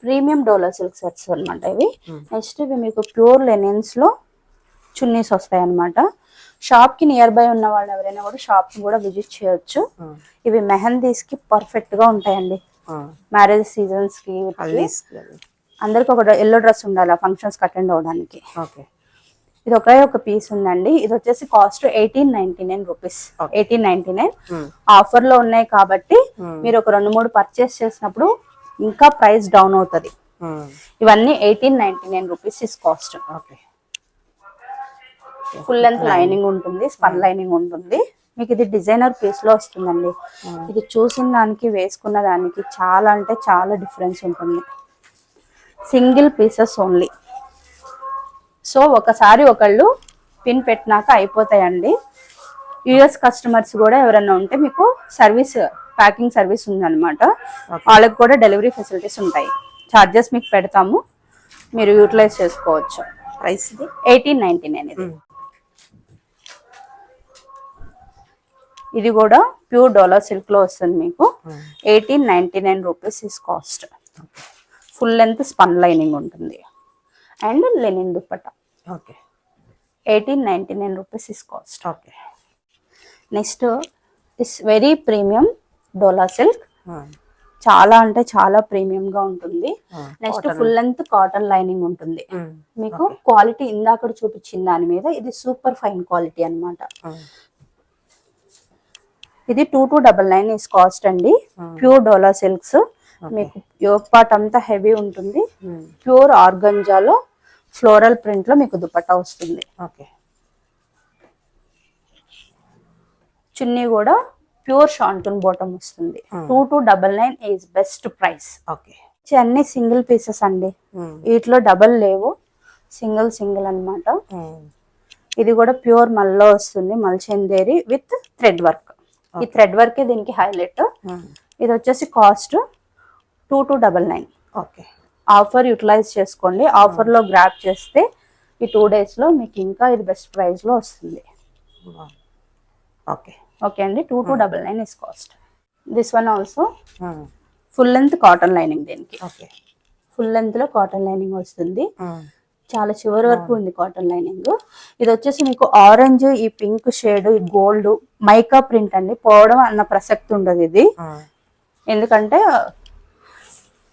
premium Dola silk sets అనమాట ఇవి. నెక్స్ట్ ఇవి మీకు ప్యూర్ లెనిన్స్ లో చున్నీస్ వస్తాయి అనమాట. షాప్ కి నియర్ బై ఉన్న వాళ్ళు ఎవరైనా కూడా షాప్ ని కూడా విజిట్ చేయొచ్చు. ఇవి మెహందీస్ కి పర్ఫెక్ట్ గా ఉంటాయండి. మ్యారేజ్ సీజన్స్ కి అందరికి ఒక ఎల్లో డ్రెస్ ఉండాలి ఫంక్షన్స్ అటెండ్ అవడానికి. ఇది ఒకే ఒక పీస్ ఉందండి. ఇది వచ్చేసి కాస్ట్ 1899 రూపీస్. 1899 ఆఫర్ లో ఉన్నాయి కాబట్టి మీరు ఒక 2-3 పర్చేస్ చేసినప్పుడు ఇంకా ప్రైస్ డౌన్ అవుతుంది. ఇవన్నీ 1899 rupees is cost. Full length lining ఉంటుంది, స్పన్ లైనింగ్ ఉంటుంది. మీకు ఇది డిజైనర్ పీస్ లో వస్తుందండి. ఇది చూసిన దానికి వేసుకున్న దానికి చాలా అంటే చాలా డిఫరెన్స్ ఉంటుంది. Single pieces only. సో ఒకసారి ఒకళ్ళు పిన్ పెట్టినాక అయిపోతాయండి. యుఎస్ కస్టమర్స్ కూడా ఎవరైనా ఉంటే మీకు సర్వీస్ ప్యాకింగ్ సర్వీస్ ఉందన్నమాట. వాళ్ళకి కూడా డెలివరీ ఫెసిలిటీస్ ఉంటాయి. చార్జెస్ మీకు పెడతాము, మీరు యూటిలైజ్ చేసుకోవచ్చు. ప్రైస్ ఇది 1899. ఇది కూడా ప్యూర్ డోలా సిల్క్ లో వస్తుంది మీకు. 1899 rupees is cost. Full length spun lining ఉంటుంది and linen dupatta. Okay. 1899 rupees is cost. Okay. Next is very premium Dola silk. చాలా అంటే చాలా ప్రీమియం గా ఉంటుంది. నెక్స్ట్ ఫుల్ లెంత్ కాటన్ లైనింగ్ ఉంటుంది మీకు. క్వాలిటీ ఇందాక చూపించిన దాని మీద ఇది సూపర్ ఫైన్ క్వాలిటీ అన్నమాట. ఇది 2299 ఇస్ కాస్ట్ అండి. ప్యూర్ డోలా సిల్క్స్ మీకు యోగ్ పార్ట్ అంతా హెవీ ఉంటుంది. ప్యూర్ ఆర్గంజాలో ఫ్లోరల్ ప్రింట్ లో మీకు దుపట్టా వస్తుంది. ఓకే. చున్నీ కూడా ప్యూర్ షాంటూన్ బాటమ్ వస్తుంది. 2299 ఈజ్ బెస్ట్ ప్రైస్. ఓకే. అన్ని సింగిల్ పీసెస్ అండి, వీటిలో డబల్ లేవు, సింగిల్ సింగిల్ అన్నమాట. ఇది కూడా ప్యూర్ మల్లో వస్తుంది, మల్చందేరి విత్ థ్రెడ్ వర్క్. ఈ థ్రెడ్ వర్కే దీనికి హైలైట్. ఇది వచ్చేసి కాస్ట్ 2299. ఓకే. ఆఫర్ యూటిలైజ్ చేసుకోండి. ఆఫర్ లో గ్రాప్ చేస్తే ఈ 2 days లో మీకు ఇంకా ఇది బెస్ట్ ప్రైస్ లో వస్తుంది. ఓకే. ఓకే అండి. 2299 is cost. This one also full length cotton lining. దీనికి ఫుల్ లెంత్ లో కాటన్ లైనింగ్ వస్తుంది. చాలా చివరి వరకు ఉంది కాటన్ లైనింగ్. ఇది వచ్చేసి మీకు ఆరెంజ్, ఈ పింక్ షేడ్, ఈ గోల్డ్ మైకా ప్రింట్ అండి. పోవడం అన్న ప్రసక్తి ఉండదు ఇది, ఎందుకంటే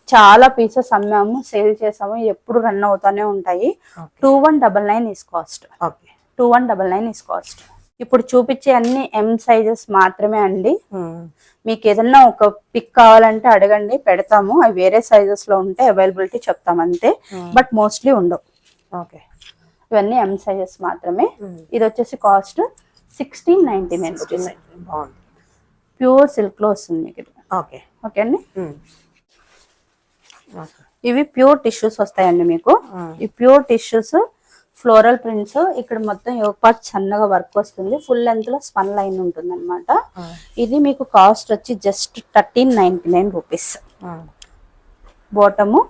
చాలా పీసెస్ అమ్మాము, సేల్ చేసాము, ఎప్పుడు రన్ అవుతానే ఉంటాయి. 2199 ఇస్ కాస్ట్. 2199 is cost. ఇప్పుడు చూపించే అన్ని M సైజెస్ మాత్రమే అండి. మీకు ఏదన్నా ఒక పిక్ కావాలంటే అడగండి, పెడతాము. అవి వేరే సైజెస్ లో ఉంటే అవైలబిలిటీ చెప్తాం అంతే, బట్ మోస్ట్లీ ఉండవు. ఓకే. ఇవన్నీ M సైజెస్ మాత్రమే. ఇది వచ్చేసి కాస్ట్ 1699 రూపీస్. ప్యూర్ సిల్క్ లో వస్తుంది మీకు ఇది. ఓకే. ఓకే అండి. ఇవి ప్యూర్ టిష్యూస్ వస్తాయండి మీకు. ఈ ప్యూర్ టిష్యూస్ ఫ్లోరల్ ప్రింట్స్, ఇక్కడ మొత్తం యోగ్ పార్ట్ సన్నగా వర్క్ వస్తుంది. ఫుల్ లెంత్ లో స్పన్ లైన్ ఉంటుంది అనమాట. ఇది మీకు కాస్ట్ వచ్చి just 1399 rupees. Bottom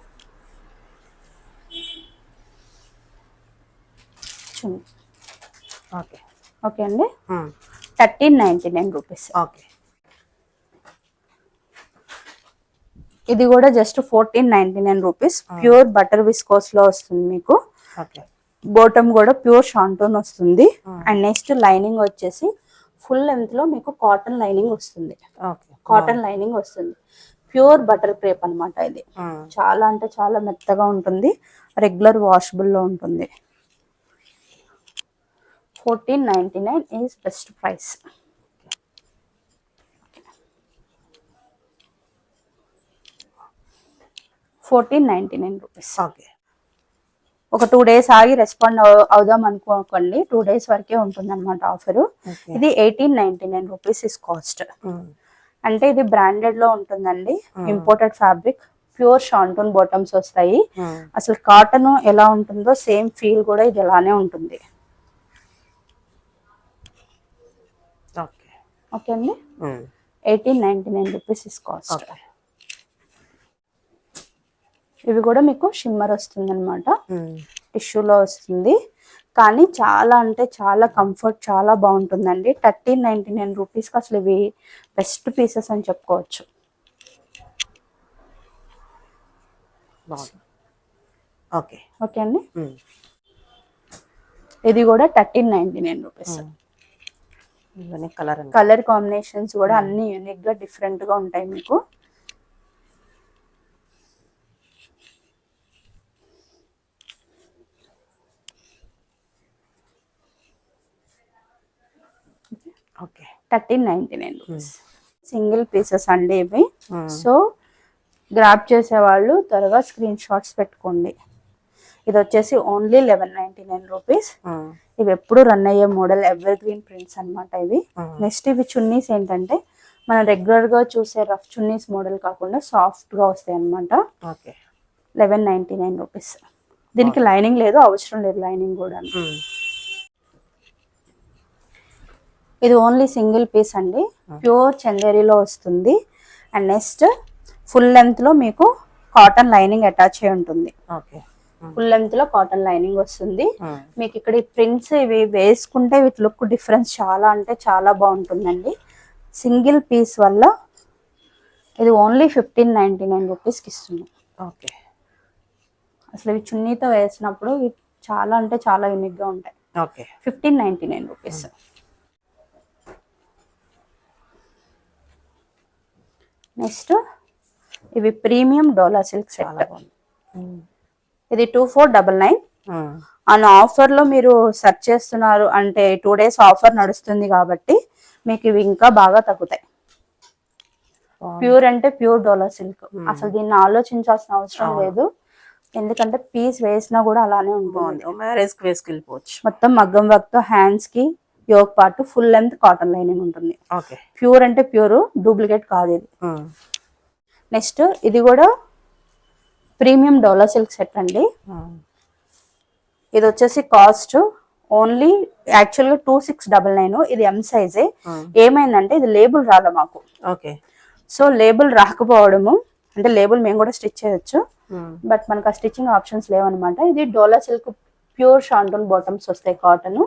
okay. Okay అండి. 1399 రూపీస్. ఓకే. ఇది కూడా just 1499 rupees. Pure butter viscose లో వస్తుంది మీకు. ఓకే. బాటమ్ కూడా ప్యూర్ షాంటూన్ వస్తుంది. అండ్ నెక్స్ట్ లైనింగ్ వచ్చేసి ఫుల్ లెంత్ లో మీకు కాటన్ లైనింగ్ వస్తుంది. కాటన్ లైనింగ్ వస్తుంది. ప్యూర్ బటర్ క్రేప్ అన్నమాట. ఇది చాలా అంటే చాలా మెత్తగా ఉంటుంది. రెగ్యులర్ వాషబుల్ లో ఉంటుంది. 1499 is best price. Rupees. Okay. ఒక 2 days ఆగి రెస్పాండ్ అవుదాం అనుకోకండి. 2 days వరకే ఉంటుంది అనమాట ఆఫర్. ఇది 1899 రూపీస్ ఇస్ కాస్ట్. అంటే ఇది బ్రాండెడ్ లో ఉంటుందండి. Imported fabric, pure shantoon bottoms వస్తాయి. అసలు కాటన్ ఎలా ఉంటుందో సేమ్ ఫీల్ కూడా ఇది ఎలానే ఉంటుంది. ఓకే అండి. 1899 రూపీస్ ఇస్ కాస్ట్. ఇవి కూడా మీకు షిమ్మర్ వస్తుంది అనమాట. టిష్యూలో వస్తుంది, కానీ చాలా అంటే చాలా కంఫర్ట్, చాలా బాగుంటుందండి. 1399 రూపీస్కి అసలు ఇవి బెస్ట్ పీసెస్ అని చెప్పుకోవచ్చు. ఓకే. ఓకే అండి. ఇది కూడా 1399 రూపీస్. కలర్ కాంబినేషన్స్ కూడా అన్ని యూనిక్ గా డిఫరెంట్ గా ఉంటాయి మీకు. ఓకే. 1399 రూపీస్. సింగిల్ పీసెస్ అండి ఇవి. సో గ్రాప్ చేసేవాళ్ళు త్వరగా స్క్రీన్ షాట్స్ పెట్టుకోండి. ఇది వచ్చేసి ఓన్లీ 1199 రూపీస్. ఇవి ఎప్పుడు రన్ అయ్యే మోడల్, ఎవర్ గ్రీన్ ప్రింట్స్ అనమాట ఇవి. నెక్స్ట్ ఇవి చున్నీస్ ఏంటంటే మనం రెగ్యులర్ గా చూసే రఫ్ చున్నీస్ మోడల్ కాకుండా సాఫ్ట్ గా వస్తాయి అనమాట. 1199 రూపీస్. దీనికి లైనింగ్ లేదు, అవసరం లేదు లైనింగ్ కూడా. ఇది ఓన్లీ సింగిల్ పీస్ అండి. ప్యూర్ చందేరిలో వస్తుంది. అండ్ నెక్స్ట్ ఫుల్ లెంత్ లో మీకు కాటన్ లైనింగ్ అటాచ్ అయి ఉంటుంది. ఫుల్ లెంత్ లో కాటన్ లైనింగ్ వస్తుంది మీకు. ఇక్కడ ఈ ప్రింట్స్ ఇవి వేసుకుంటే వీటి లుక్ డిఫరెన్స్ చాలా అంటే చాలా బాగుంటుందండి. సింగిల్ పీస్ వల్ల ఇది ఓన్లీ 1599 రూపీస్కి ఇస్తున్నాం. ఓకే అసలు ఇవి చున్నీతో వేసినప్పుడు ఇవి చాలా అంటే చాలా యూనిక్గా ఉంటాయి. Okay 1599 rupees. నెక్స్ట్ ఇవి ప్రీమియం డోలా సిల్క్ సెట్. ఇది 2499. అండ్ ఆఫర్లో మీరు సెర్చ్ చేస్తున్నారు అంటే 2 days ఆఫర్ నడుస్తుంది కాబట్టి మీకు ఇవి ఇంకా బాగా తగ్గుతాయి. ప్యూర్ అంటే ప్యూర్ డోలా సిల్క్. అసలు దీన్ని ఆలోచించాల్సిన అవసరం లేదు, ఎందుకంటే పీస్ వేసినా కూడా అలానే ఉంటుంది. మ్యారేజ్ కి వేసుకెళ్ళిపోవచ్చు. మొత్తం మగ్గం వర్క్ తో హ్యాండ్స్ కి yoke part full length cotton lining ఉంటుంది. ఓకే ప్యూర్ అంటే ప్యూర్, డూప్లికేట్ కాదు ఇది. నెక్స్ట్ ఇది కూడా ప్రీమియం డోలా సిల్క్ సెట్ అండి. ఇది వచ్చేసి కాస్ట్ ఓన్లీ యాక్చువల్గా 2699. ఇది ఎం సైజే. ఏమైందంటే ఇది లేబుల్ రాలే మాకు. ఓకే సో లేబుల్ రాకపోవడము అంటే లేబుల్ మేము కూడా స్టిచ్ చేయొచ్చు, బట్ మనకు ఆ స్టిచ్చింగ్ ఆప్షన్స్ లేవన్నమాట. ఇది Dola silk pure shantoon bottoms వస్తాయి, cotton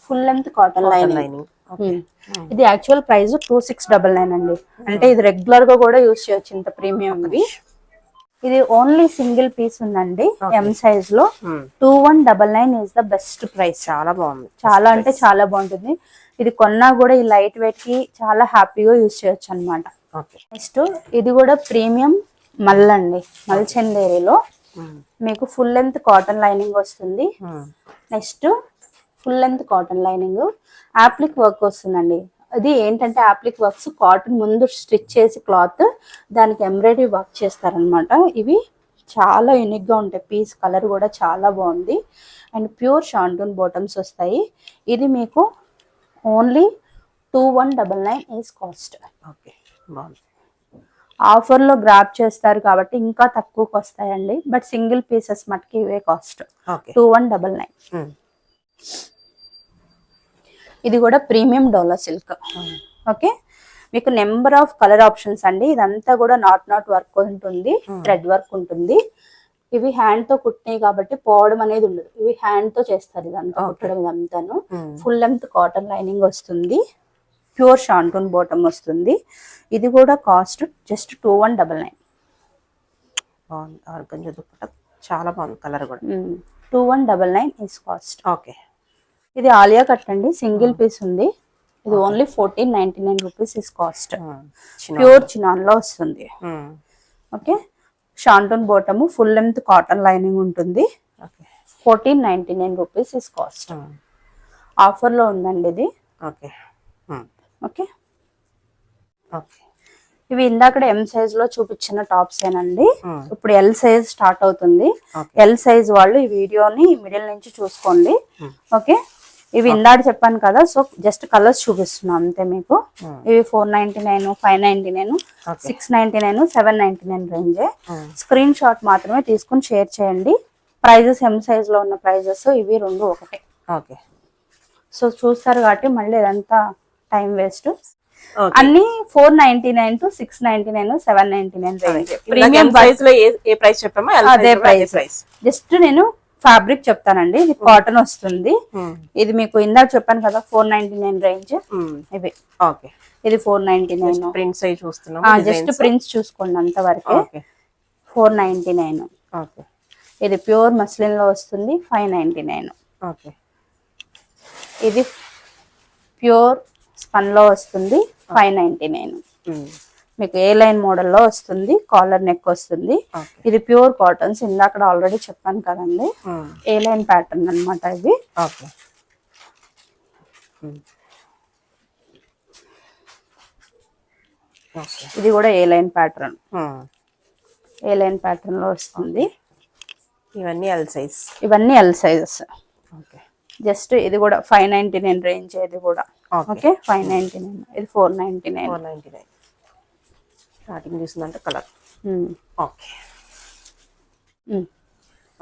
full length cotton lining. ఇది యాక్చువల్ ప్రైస్ 2699 అండి. అంటే ఇది రెగ్యులర్ గా కూడా యూస్ చేయొచ్చు ఇంత ప్రీమియం. ఇది ఓన్లీ సింగిల్ పీస్ ఉందండి ఎం సైజ్ లో. 2199 ఇస్ ద బెస్ట్ ప్రైస్. చాలా బాగుంది, చాలా అంటే చాలా బాగుంటుంది. ఇది కొన్నా కూడా ఈ లైట్ వెయిట్ కి చాలా హ్యాపీగా యూస్ చేయొచ్చు అనమాట. నెక్స్ట్ ఇది కూడా ప్రీమియం మల్ అండి, మల్ చందేరిలో మీకు ఫుల్ లెంత్ కాటన్ లైనింగ్ వస్తుంది. Next full length cotton lining, appliqué work వస్తుందండి. అది ఏంటంటే యాప్లిక్ వర్క్స్ కాటన్ ముందు స్టిచ్ చేసి క్లాత్ దానికి ఎంబ్రాయిడరీ వర్క్ చేస్తారనమాట. ఇవి చాలా యూనిక్ గా ఉంటాయి. పీస్ కలర్ కూడా చాలా బాగుంది. అండ్ ప్యూర్ షాంటూన్ బాటమ్స్ వస్తాయి. ఇది మీకు ఓన్లీ 2199 ఈస్ కాస్ట్. ఓకే బాగుంది. ఆఫర్లో గ్రాప్ చేస్తారు కాబట్టి ఇంకా తక్కువకి వస్తాయండి, బట్ సింగిల్ పీసెస్ మటుకి ఇవే కాస్ట్ 2199. ఇది కూడా ప్రీమియం డోలా సిల్క్. ఓకే మీకు నెంబర్ ఆఫ్ కలర్ ఆప్షన్స్ అండి. ఇదంతా కూడా నాట్ వర్క్ ఉంటుంది, థ్రెడ్ వర్క్ ఉంటుంది. ఇవి హ్యాండ్ తో కుట్టినాయి కాబట్టి పోవడం అనేది ఉండదు. ఇవి హ్యాండ్ తో చేస్తారు ఇదంతా, కుట్టడం ఇదంతాను. ఫుల్ లెంత్ కాటన్ లైనింగ్ వస్తుంది, ప్యూర్ షాంటూన్ బాటమ్ వస్తుంది. ఇది కూడా కాస్ట్ జస్ట్ 2199. చాలా బాగుంది కలర్ కూడా. 2199 ఈస్ కాస్ట్. ఓకే ఇది ఆలియా కట్ అండి, సింగిల్ పీస్ ఉంది. ఇది only 1499 rupees is cost. Pure chinon లో వస్తుంది. Okay shantoon bottom full length cotton lining ఉంటుంది. 1499 రూపీస్ ఈస్ కాస్ట్. ఆఫర్ లో ఉందండి ఇది. ఓకే ఓకే ఇవి ఇందాక ఎం సైజ్ లో చూపించిన టాప్స్ ఏనండి. ఇప్పుడు ఎల్ సైజ్ స్టార్ట్ అవుతుంది. ఎల్ సైజ్ వాళ్ళు ఈ వీడియోని మిడిల్ నుంచి చూసుకోండి. ఓకే ఇవి ఇందాక చెప్పాను కదా, సో జస్ట్ కలర్స్ చూపిస్తున్నాం అంతే మీకు. ఇవి 499, 599, 699, 799 రేంజే. స్క్రీన్ షాట్ మాత్రమే తీసుకుని షేర్ చేయండి. ప్రైజెస్ ఎం సైజ్ లో ఉన్న ప్రైజెస్ ఇవి రెండు ఒకటే. ఓకే సో చూస్తారు కాబట్టి మళ్ళీ ఇదంతా టైం వేస్ట్. అన్ని 499 to 699, 799 రేంజ్. ప్రీమియం ప్రైస్ లో ఏ ప్రైస్ చెప్పామో అదే ప్రైస్. జస్ట్ నేను ఫ్యాబ్రిక్ చెప్తానండి. ఇది కాటన్ వస్తుంది. ఇది మీకు ఇందాక చెప్పాను కదా 499 రేంజ్. ఇవి ఓకే ఇది 499. ప్రింట్స్ అయి చూస్తున్నాం, జస్ట్ ప్రింట్స్ చూసుకోండి అంతవరకే. 499. ఓకే ఇది ప్యూర్ మస్లిన్ లో వస్తుంది 599. ఓకే ఇది ప్యూర్ స్పన్ లో వస్తుంది 599. మీకు ఏ లైన్ మోడల్లో వస్తుంది, కాలర్ నెక్ వస్తుంది. ఇది ప్యూర్ కాటన్స్, ఇందాక ఆల్రెడీ చెప్పాను కదండి. ఏ లైన్ ప్యాటర్న్ అనమాట ఇది. ఇది కూడా ఏ లైన్ ప్యాటర్న్, ఏ లైన్ ప్యాటర్న్ లో వస్తుంది. ఇవన్నీ ఎల్ సైజ్, ఇవన్నీ ఎల్ సైజెస్. జస్ట్ ఇది కూడా 599 రేంజ్. ఇది కూడా ఓకే 599. ఇది 499. స్టార్టింగ్ చూసిందంటే కలర్. ఓకే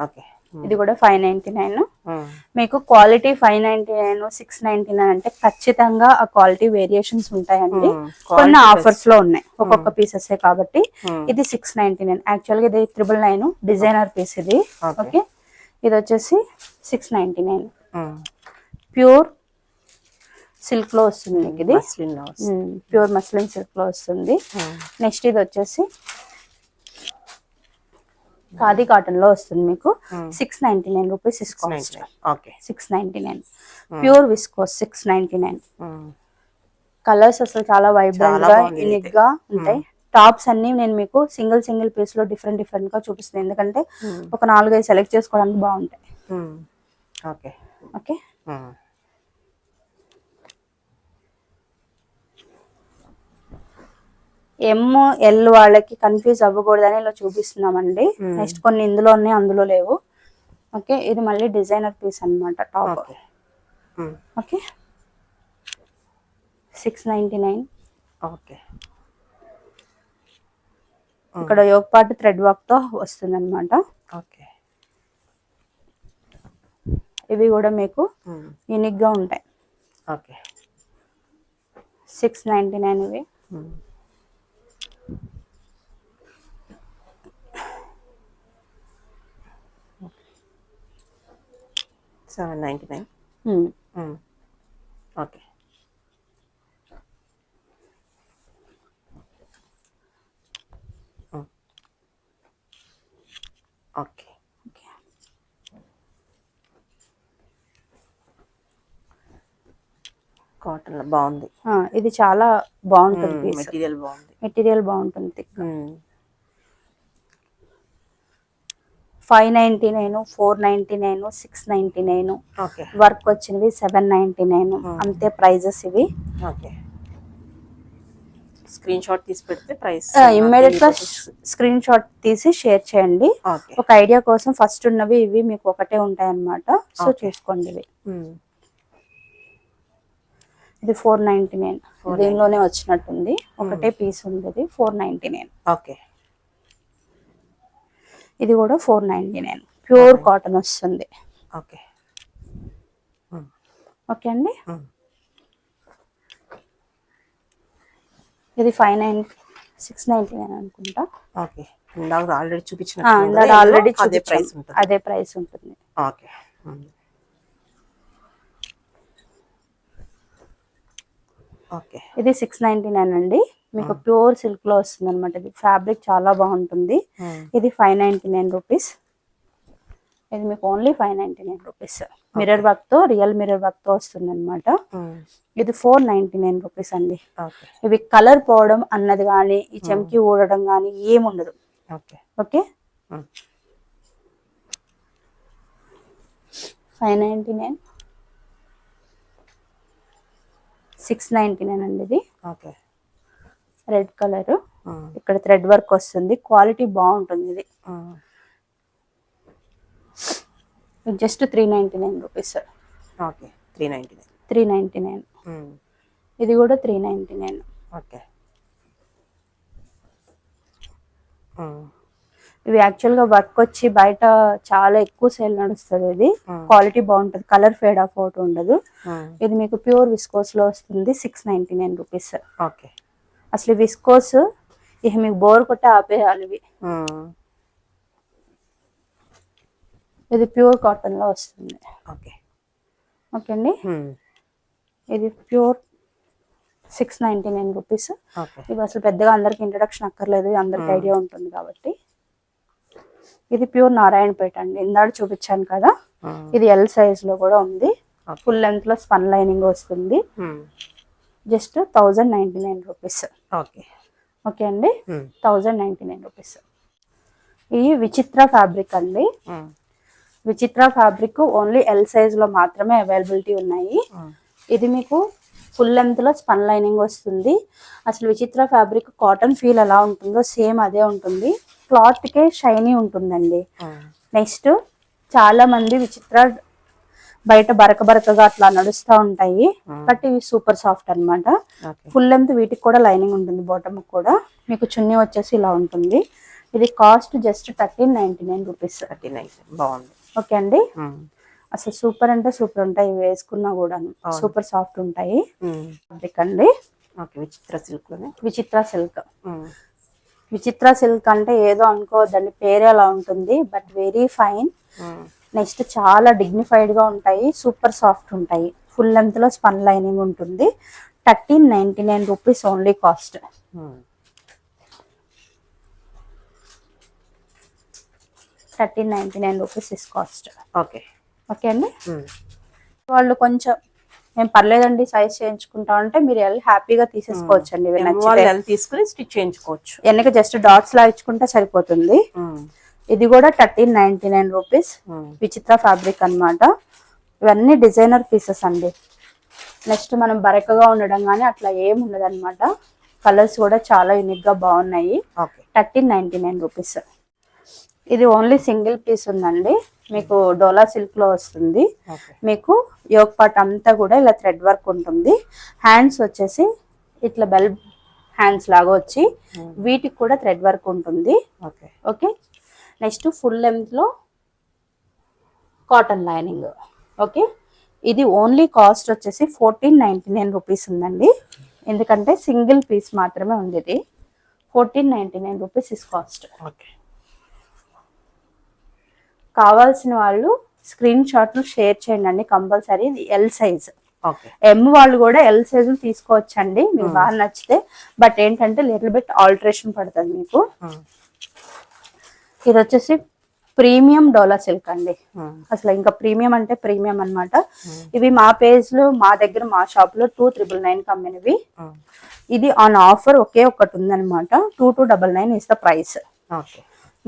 ఓకే ఇది కూడా 599. మీకు క్వాలిటీ 599, 699 అంటే ఖచ్చితంగా ఆ క్వాలిటీ వేరియేషన్స్ ఉంటాయండి. కొన్ని ఆఫర్స్ లో ఉన్నాయి ఒక్కొక్క పీసెస్ కాబట్టి. ఇది 699. యాక్చువల్గా ఇది 999 డిజైనర్ పీస్ ఇది. ఓకే ఇది వచ్చేసి 699. ప్యూర్ సిల్క్ లో వస్తుంది మీకు ఇది, మస్లిన్ లో వస్తుంది. ప్యూర్ మస్లిన్ సిల్క్ లో వస్తుంది. నెక్స్ట్ ఇది వచ్చేసి ఖాదీ కాటన్ లో వస్తుంది మీకు 699 rupees is cost. Okay 699 pure viscose 699. Colours అసలు చాలా వైబ్రెంట్ గా యూనిక్ గా ఉంటాయి. టాప్స్ అన్ని నేను మీకు సింగిల్ పీస్ లో డిఫరెంట్ గా చూపిస్తాను, ఎందుకంటే ఒక 4-5 సెలెక్ట్ చేసుకోవడానికి బాగుంటాయి. ఓకే ఓకే ML వాళ్ళకి కన్ఫ్యూజ్ అవ్వకూడదని ఇలా చూపిస్తున్నామండి. నెక్స్ట్ కొన్ని ఇందులో ఉన్నాయి, అందులో లేవు. ఓకే ఇది మళ్ళీ డిజైనర్ పీస్ అన్నమాట టాప్. ఓకే 699. ఓకే ఇక్కడ యోగ్ పార్ట్ థ్రెడ్ వర్క్ తో వస్తుంది అనమాట. ఓకే ఇవి కూడా మీకు యూనిక్ గా ఉంటాయి. ఓకే 699 ఇవి. $799. ఓకే ఓకే కాటన్ లో బాగుంది. ఇది చాలా బాగుంటుంది పీస్, మెటీరియల్ బాగుంది. మెటీరియల్ బాగుంటుంది. 599, 499, 699. ఓకే వర్క్ వచ్చినవి 799. అంతే ప్రైజెస్ ఇవి. ఓకే స్క్రీన్ షాట్ తీసి పెడితే ప్రైస్ ఇమ్మీడియట్ గా స్క్రీన్ షాట్ తీసి షేర్ చేయండి. ఓకే ఒక ఐడియా కోసం ఫస్ట్ ఉన్నవి ఇవి మీకు ఒకటే ఉంటాయి అన్నమాట. సో చూసుకోండి ఇవి. ఇది 499. దీనిలోనే వచ్చినట్టుంది, ఒకటే పీస్ ఉంది. ఇది 499. ఓకే ఇది కూడా 499 ప్యూర్ కాటన్ వస్తుంది. ఓకే ఓకే అండి. ఇది 699 అనుకుంటా. ఓకే ఇందాక ఆల్రెడీ చూపించిన ఆల్రెడీ అదే ప్రైస్ ఉంటుంది. అదే ప్రైస్ ఉంటుంది. ఓకే ఓకే ఇది 699 అండి. మీకు ప్యూర్ సిల్క్ లో వస్తుంది అనమాట. ఇది ఫ్యాబ్రిక్ చాలా బాగుంటుంది. ఇది 599 రూపీస్. ఇది మీకు ఓన్లీ 599 రూపీస్. మిర్రర్ వర్క్ తో, రియల్ మిర్రర్ వర్క్ తో వస్తుంది అనమాట. ఇది 499 రూపీస్ అండి. ఇవి కలర్ పోవడం అన్నది కానీ, ఈ చెంకి ఊడడం కానీ ఏముండదు. ఓకే ఓకే 599, 699 అండి. ఇది ఓకే రెడ్ కలర్, ఇక్కడ థ్రెడ్ వర్క్ వస్తుంది. క్వాలిటీ బాగుంటుంది. ఇది జస్ట్ 399 రూపీస్. ఓకే 399. 399. ఇది కూడా 399. ఓకే ఇవి యాక్చువల్ గా వర్క్ వచ్చి బయట చాలా ఎక్కువ సేల్ నడుస్తుంది. ఇది క్వాలిటీ బాగుంటుంది, కలర్ ఫేడ్ ఆఫ్ అవుట్ ఉండదు. ఇది మీకు ప్యూర్ విస్కోస్ లో వస్తుంది. 699 రూపీస్. ఓకే అసలు విస్కోస్ ఇక మీకు బోర్ కొట్టే ఆపేయాలి ఇవి. ఇది ప్యూర్ కాటన్ లో వస్తుంది. ఓకే ఓకే అండి. ఇది ప్యూర్ 699 రూపీస్. ఇది అసలు పెద్దగా అందరికి ఇంట్రడక్షన్ అక్కర్లేదు, అందరికి ఐడియా ఉంటుంది కాబట్టి. ఇది ప్యూర్ నారాయణపేట అండి, ఇందాక చూపించాను కదా. ఇది ఎల్ సైజ్ లో కూడా ఉంది. ఫుల్ లెంత్ లో స్పన్ లైనింగ్ వస్తుంది. Just 1099 rupees. ఓకే ఓకే అండి. 1099 రూపీస్. ఈ విచిత్ర ఫ్యాబ్రిక్ అండి. విచిత్ర ఫ్యాబ్రిక్ ఓన్లీ ఎల్ సైజ్ లో మాత్రమే అవైలబిలిటీ ఉన్నాయి. ఇది మీకు ఫుల్ లెంత్ లో స్పన్ లైనింగ్ వస్తుంది. అసలు విచిత్ర ఫ్యాబ్రిక్ కాటన్ ఫీల్ ఎలా ఉంటుందో సేమ్ అదే ఉంటుంది. క్లాత్ కే షైనీ ఉంటుందండి. నెక్స్ట్ చాలా మంది విచిత్ర బయట బరకగా అట్లా నడుస్తూ ఉంటాయి, బట్ ఇవి సూపర్ సాఫ్ట్ అన్నమాట. ఫుల్ లెంత్ వీటికి కూడా లైనింగ్ ఉంటుంది. బాటమ్ కూడా మీకు చున్నీ వచ్చేసి ఇలా ఉంటుంది. ఇది కాస్ట్ జస్ట్ 1399 రూపీస్. 39 బాగుంది. ఓకే అండి. అసలు సూపర్ అంటే సూపర్ ఉంటాయి, ఇవి వేసుకున్నా కూడా సూపర్ సాఫ్ట్ ఉంటాయి. ఫ్యాబ్రిక్ అండి. విచిత్ర సిల్క్ లోనే విచిత్ర సిల్క్. విచిత్ర సిల్క్ అంటే ఏదో అనుకోవద్దండి, పేరే అలా ఉంటుంది, బట్ వెరీ ఫైన్. నెక్స్ట్ చాలా డిగ్నిఫైడ్ గా ఉంటాయి, సూపర్ సాఫ్ట్ ఉంటాయి. ఫుల్ లెంత్ లో స్పన్ లైనింగ్ ఉంటుంది. 1399 rupees only cost. 1399 rupees is cost. Okay. Okay అండి. వాళ్ళు కొంచెం మేము పర్లేదండి సైజ్ చేయించుకుంటా అంటే మీరు వెళ్ళి హ్యాపీగా తీసేసుకోవచ్చు అండి. తీసుకుని స్టిచ్ చేయించుకోవచ్చు. వెనక జస్ట్ డాట్స్ లా ఇచ్చుకుంటే సరిపోతుంది. ఇది కూడా 1399 రూపీస్. విచిత్ర ఫ్యాబ్రిక్ అన్నమాట. ఇవన్నీ డిజైనర్ పీసెస్ అండి. నెక్స్ట్ మనం బరకగా ఉండడం కానీ అట్లా ఏం ఉండదు అనమాట. కలర్స్ కూడా చాలా యూనిక్ గా బాగున్నాయి. 1399 రూపీస్. ఇది ఓన్లీ సింగిల్ పీస్ ఉందండి. మీకు డోలా సిల్క్ లో వస్తుంది. మీకు యోగ్ పార్ట్ అంతా కూడా ఇలా థ్రెడ్ వర్క్ ఉంటుంది. హ్యాండ్స్ వచ్చేసి ఇట్లా బెల్ హ్యాండ్స్ లాగా వచ్చి వీటికి కూడా థ్రెడ్ వర్క్ ఉంటుంది. ఓకే. నెక్స్ట్ ఫుల్ లెంత్ లో కాటన్ లైనింగ్. ఓకే. ఇది ఓన్లీ కాస్ట్ వచ్చేసి 1499 రూపీస్ ఉందండి. ఎందుకంటే సింగిల్ పీస్ మాత్రమే ఉంది. ఇది 1499 రూపీస్ ఇస్ కాస్ట్. కావాల్సిన వాళ్ళు స్క్రీన్ షాట్లు షేర్ చేయండి కంపల్సరీ. ఇది ఎల్ సైజ్. ఎం వాళ్ళు కూడా ఎల్ సైజులు తీసుకోవచ్చండి మీకు బాగా నచ్చితే. బట్ ఏంటంటే లిటిల్ బిట్ ఆల్టరేషన్ పడుతుంది మీకు. ఇది వచ్చేసి ప్రీమియం డోలా సిల్క్ అండి. అసలు ఇంకా ప్రీమియం అంటే ప్రీమియం అన్నమాట. ఇవి మా పేజ్ లో మా దగ్గర మా షాప్ లో 2999 కమ్మినవి. ఇది ఆన్ ఆఫర్ ఒకే ఒకటి ఉందన్నమాట. 2299 ఇస్ ద ప్రైస్.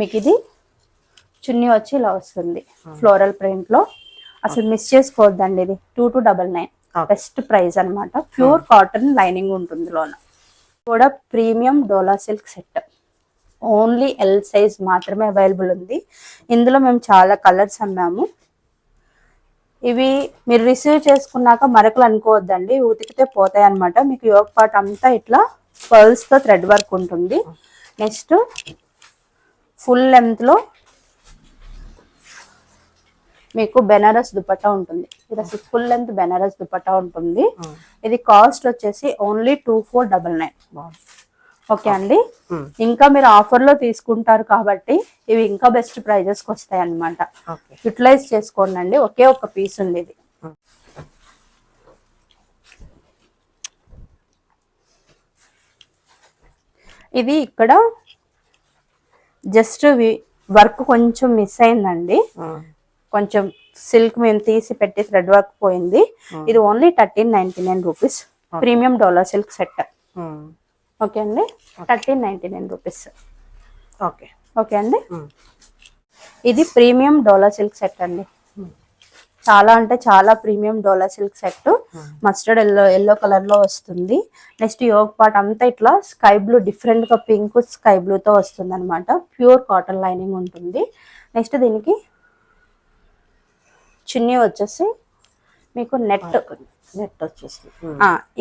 మీకు ఇది చున్నీ వచ్చి ఇలా వస్తుంది ఫ్లోరల్ ప్రింట్ లో. అసలు మిస్ చేసుకోవద్దండి. ఇది 2299 బెస్ట్ ప్రైస్ అన్నమాట. ప్యూర్ కాటన్ లైనింగ్ ఉంటుంది లోన. కూడా premium Dola silk set only L size మాత్రమే అవైలబుల్ ఉంది. ఇందులో మేము చాలా కలర్స్ అమ్మాము. ఇవి మీరు రిసీవ్ చేసుకున్నాక మరకలు అనుకోవద్దండి, ఉతికితే పోతాయి అనమాట. మీకు యోగ్ పార్ట్ అంతా ఇట్లా పర్ల్స్ తో థ్రెడ్ వర్క్ ఉంటుంది. నెక్స్ట్ ఫుల్ లెంత్ లో మీకు బెనారస్ దుపట్టా ఉంటుంది. ఇది అసలు ఫుల్ లెంత్ బెనారస్ దుపట్టా ఉంటుంది. ఇది కాస్ట్ వచ్చేసి ఓన్లీ 2499. ఓకే అండి. ఇంకా మీరు ఆఫర్ లో తీసుకుంటారు కాబట్టి ఇవి ఇంకా బెస్ట్ ప్రైజెస్ కి వస్తాయి అన్నమాట. యూటిలైజ్ చేసుకోండి అండి. ఒకే ఒక పీస్ ఉంది ఇది. ఇది ఇక్కడ జస్ట్ వర్క్ కొంచెం మిస్ అయిందండి. కొంచెం సిల్క్ మేము తీసి పెట్టి థ్రెడ్ వర్క్ పోయింది. ఇది only 1399 rupees. Premium Dola silk set. Okay అండి. 1399 రూపీస్. ఓకే అండి. ఇది ప్రీమియం డోలా సిల్క్ సెట్ అండి. చాలా అంటే చాలా premium Dola silk set. Mustard yellow colour లో వస్తుంది. నెక్స్ట్ యోగ్ పార్ట్ అంతా ఇట్లా స్కై బ్లూ, డిఫరెంట్ గా పింక్ స్కై బ్లూ తో వస్తుంది అనమాట. ప్యూర్ కాటన్ లైనింగ్ ఉంటుంది. నెక్స్ట్ దీనికి చున్నీ వచ్చేసి మీకు నెట్ వచ్చేసి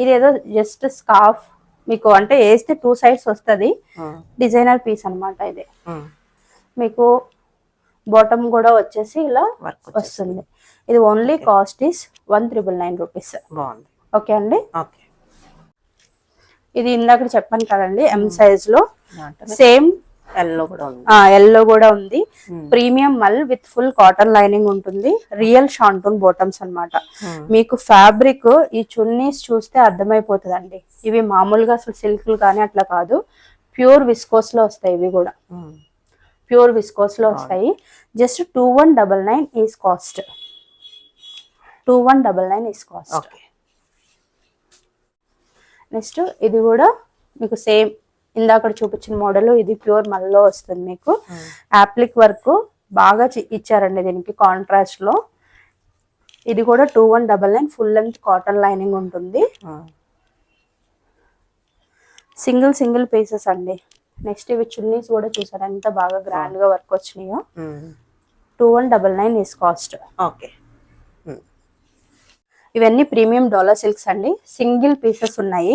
ఇదేదో జస్ట్ స్కార్ఫ్ మీకు అంటే వేస్తే 2 సైడ్స్ వస్తుంది. డిజైనర్ పీస్ అన్నమాట ఇది. మీకు బాటమ్ కూడా వచ్చేసి ఇలా వస్తుంది. ఇది only cost is 1399 rupees. Okay అండి. ఇది ఇందాక చెప్పాను కదండి ఎం సైజ్ లో సేమ్ ఎల్లో కూడా ఉంది. ప్రీమియం మల్ విత్ ఫుల్ కాటన్ లైనింగ్ ఉంటుంది. రియల్ షాంటూన్ బాటమ్స్ అన్నమాట. మీకు ఫ్యాబ్రిక్ ఈ చున్నీస్ చూస్తే అర్థమైపోతుందండి. ఇవి మామూలుగా అసలు సిల్క్లు కానీ అట్లా కాదు. ప్యూర్ విస్కోస్ లో వస్తాయి. ఇవి కూడా ప్యూర్ విస్కోస్ లో వస్తాయి. Just 2199 is cost. 2199 is cost. Next ఇది కూడా మీకు సేమ్ ఇందాక చూపించిన మోడల్. ఇది ప్యూర్ మల్లో వస్తుంది. మీకు యాప్లిక్ వర్క్ బాగా ఇచ్చారండి దీనికి కాంట్రాస్ట్ లో. ఇది కూడా 2199 ఫుల్ లెంత్ కాటన్ లైనింగ్ ఉంటుంది. సింగిల్ పీసెస్ అండి. నెక్స్ట్ ఇవి చున్నీస్ కూడా చూసారు ఎంత బాగా గ్రాండ్ గా వర్క్ వచ్చినాయో. 2199 ఈస్ కాస్ట్. ఇవన్నీ ప్రీమియం డోలా సిల్క్స్ అండి. సింగిల్ పీసెస్ ఉన్నాయి.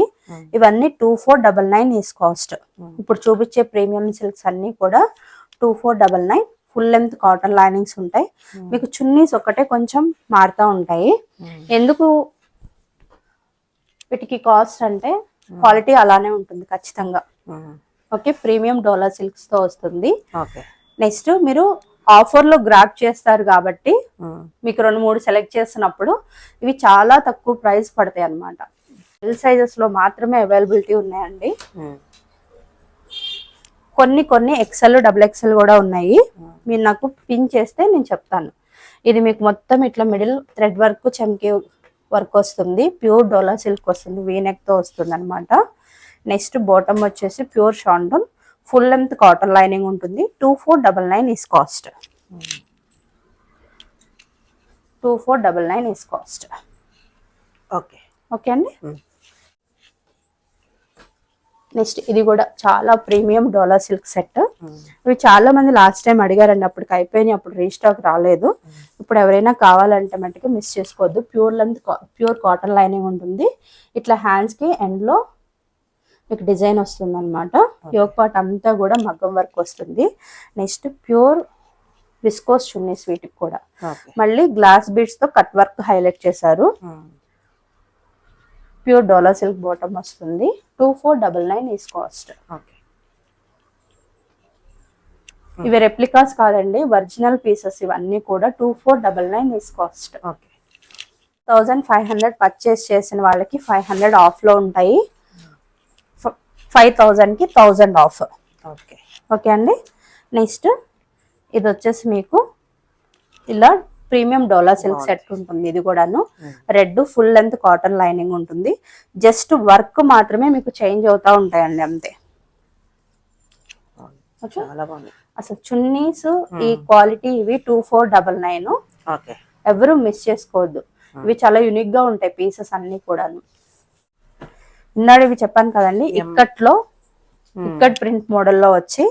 ఇవన్నీ 2499 ఈస్ కాస్ట్. ఇప్పుడు చూపించే ప్రీమియం సిల్క్స్ అన్ని కూడా 2499. ఫుల్ లెంత్ కాటన్ లైనింగ్స్ ఉంటాయి. మీకు చున్నీస్ ఒకటే కొంచెం మారుతూ ఉంటాయి. ఎందుకు వీటికి కాస్ట్ అంటే క్వాలిటీ అలానే ఉంటుంది ఖచ్చితంగా. ఓకే. ప్రీమియం డోలా సిల్క్స్ తో వస్తుంది. నెక్స్ట్ మీరు ఆఫర్ లో గ్రాప్ చేస్తారు కాబట్టి మీకు 2-3 సెలెక్ట్ చేసినప్పుడు ఇవి చాలా తక్కువ ప్రైస్ పడతాయి అన్నమాట. ఎల్ సైజెస్ లో మాత్రమే అవైలబిలిటీ ఉన్నాయండి. కొన్ని ఎక్సెల్ XXL కూడా ఉన్నాయి. మీరు నాకు పిన్ చేస్తే నేను చెప్తాను. ఇది మీకు మొత్తం ఇట్లా మిడిల్ థ్రెడ్ వర్క్ చమ్కీ వర్క్ వస్తుంది. ప్యూర్ డోలా సిల్క్ వస్తుంది. వీనెక్ తో వస్తుంది అనమాట. నెక్స్ట్ బాటమ్ వచ్చేసి pure shantoon full length cotton lining ఉంటుంది. 2499 is cost. 2499 is cost. Okay okay అండి. నెక్స్ట్ ఇది కూడా చాలా ప్రీమియం డోలా సిల్క్ సెట్. ఇవి చాలా మంది లాస్ట్ టైం అడిగారండి, అప్పటికి అయిపోయినాయి, అప్పుడు రీస్టాక్ రాలేదు. ఇప్పుడు ఎవరైనా కావాలంటే మటుకు మిస్ చేసుకోవద్దు. Pure length pure cotton lining ఉంటుంది. ఇట్లా హ్యాండ్స్ కి ఎండ్ లో మీకు డిజైన్ వస్తుంది అనమాట. యోక్ పార్ట్ అంతా కూడా మగ్గం వర్క్ వస్తుంది. నెక్స్ట్ ప్యూర్ విస్కోస్ చున్నీస్ వీటికి కూడా మళ్ళీ గ్లాస్ బీడ్స్ తో కట్ వర్క్ హైలైట్ చేశారు. ప్యూర్ డోలా సిల్క్ బాటమ్ వస్తుంది. 2499 ఈస్ కాస్ట్. ఇవి రెప్లికాస్ కాదండి, ఒరిజినల్ పీసెస్ ఇవన్నీ కూడా. 2499 ఈస్ కాస్ట్. 1500 పర్చేస్ చేసిన వాళ్ళకి 500 ఆఫ్ లో ఉంటాయి. 5000 కి 1000 ఆఫ్. ఓకే అండి. నెక్స్ట్ ఇది వచ్చేసి మీకు ఇలా ప్రీమియం డోలా సిల్క్ సెట్ ఉంటుంది. ఇది కూడాను red full length cotton lining ఉంటుంది. జస్ట్ వర్క్ మాత్రమే మీకు చేంజ్ అవుతా ఉంటాయండి అంతే. చాలా బాగుంది అసలు చున్నీస్ ఈ క్వాలిటీ ఇవి 2499. ఎవరు మిస్ చేసుకోవద్దు. ఇవి చాలా యూనిక్ గా ఉంటాయి పీసెస్ అన్ని కూడాను. ఇందాక ఇవి చెప్పాను కదండి, ఇక్కట్ ప్రింట్ మోడల్లో వచ్చి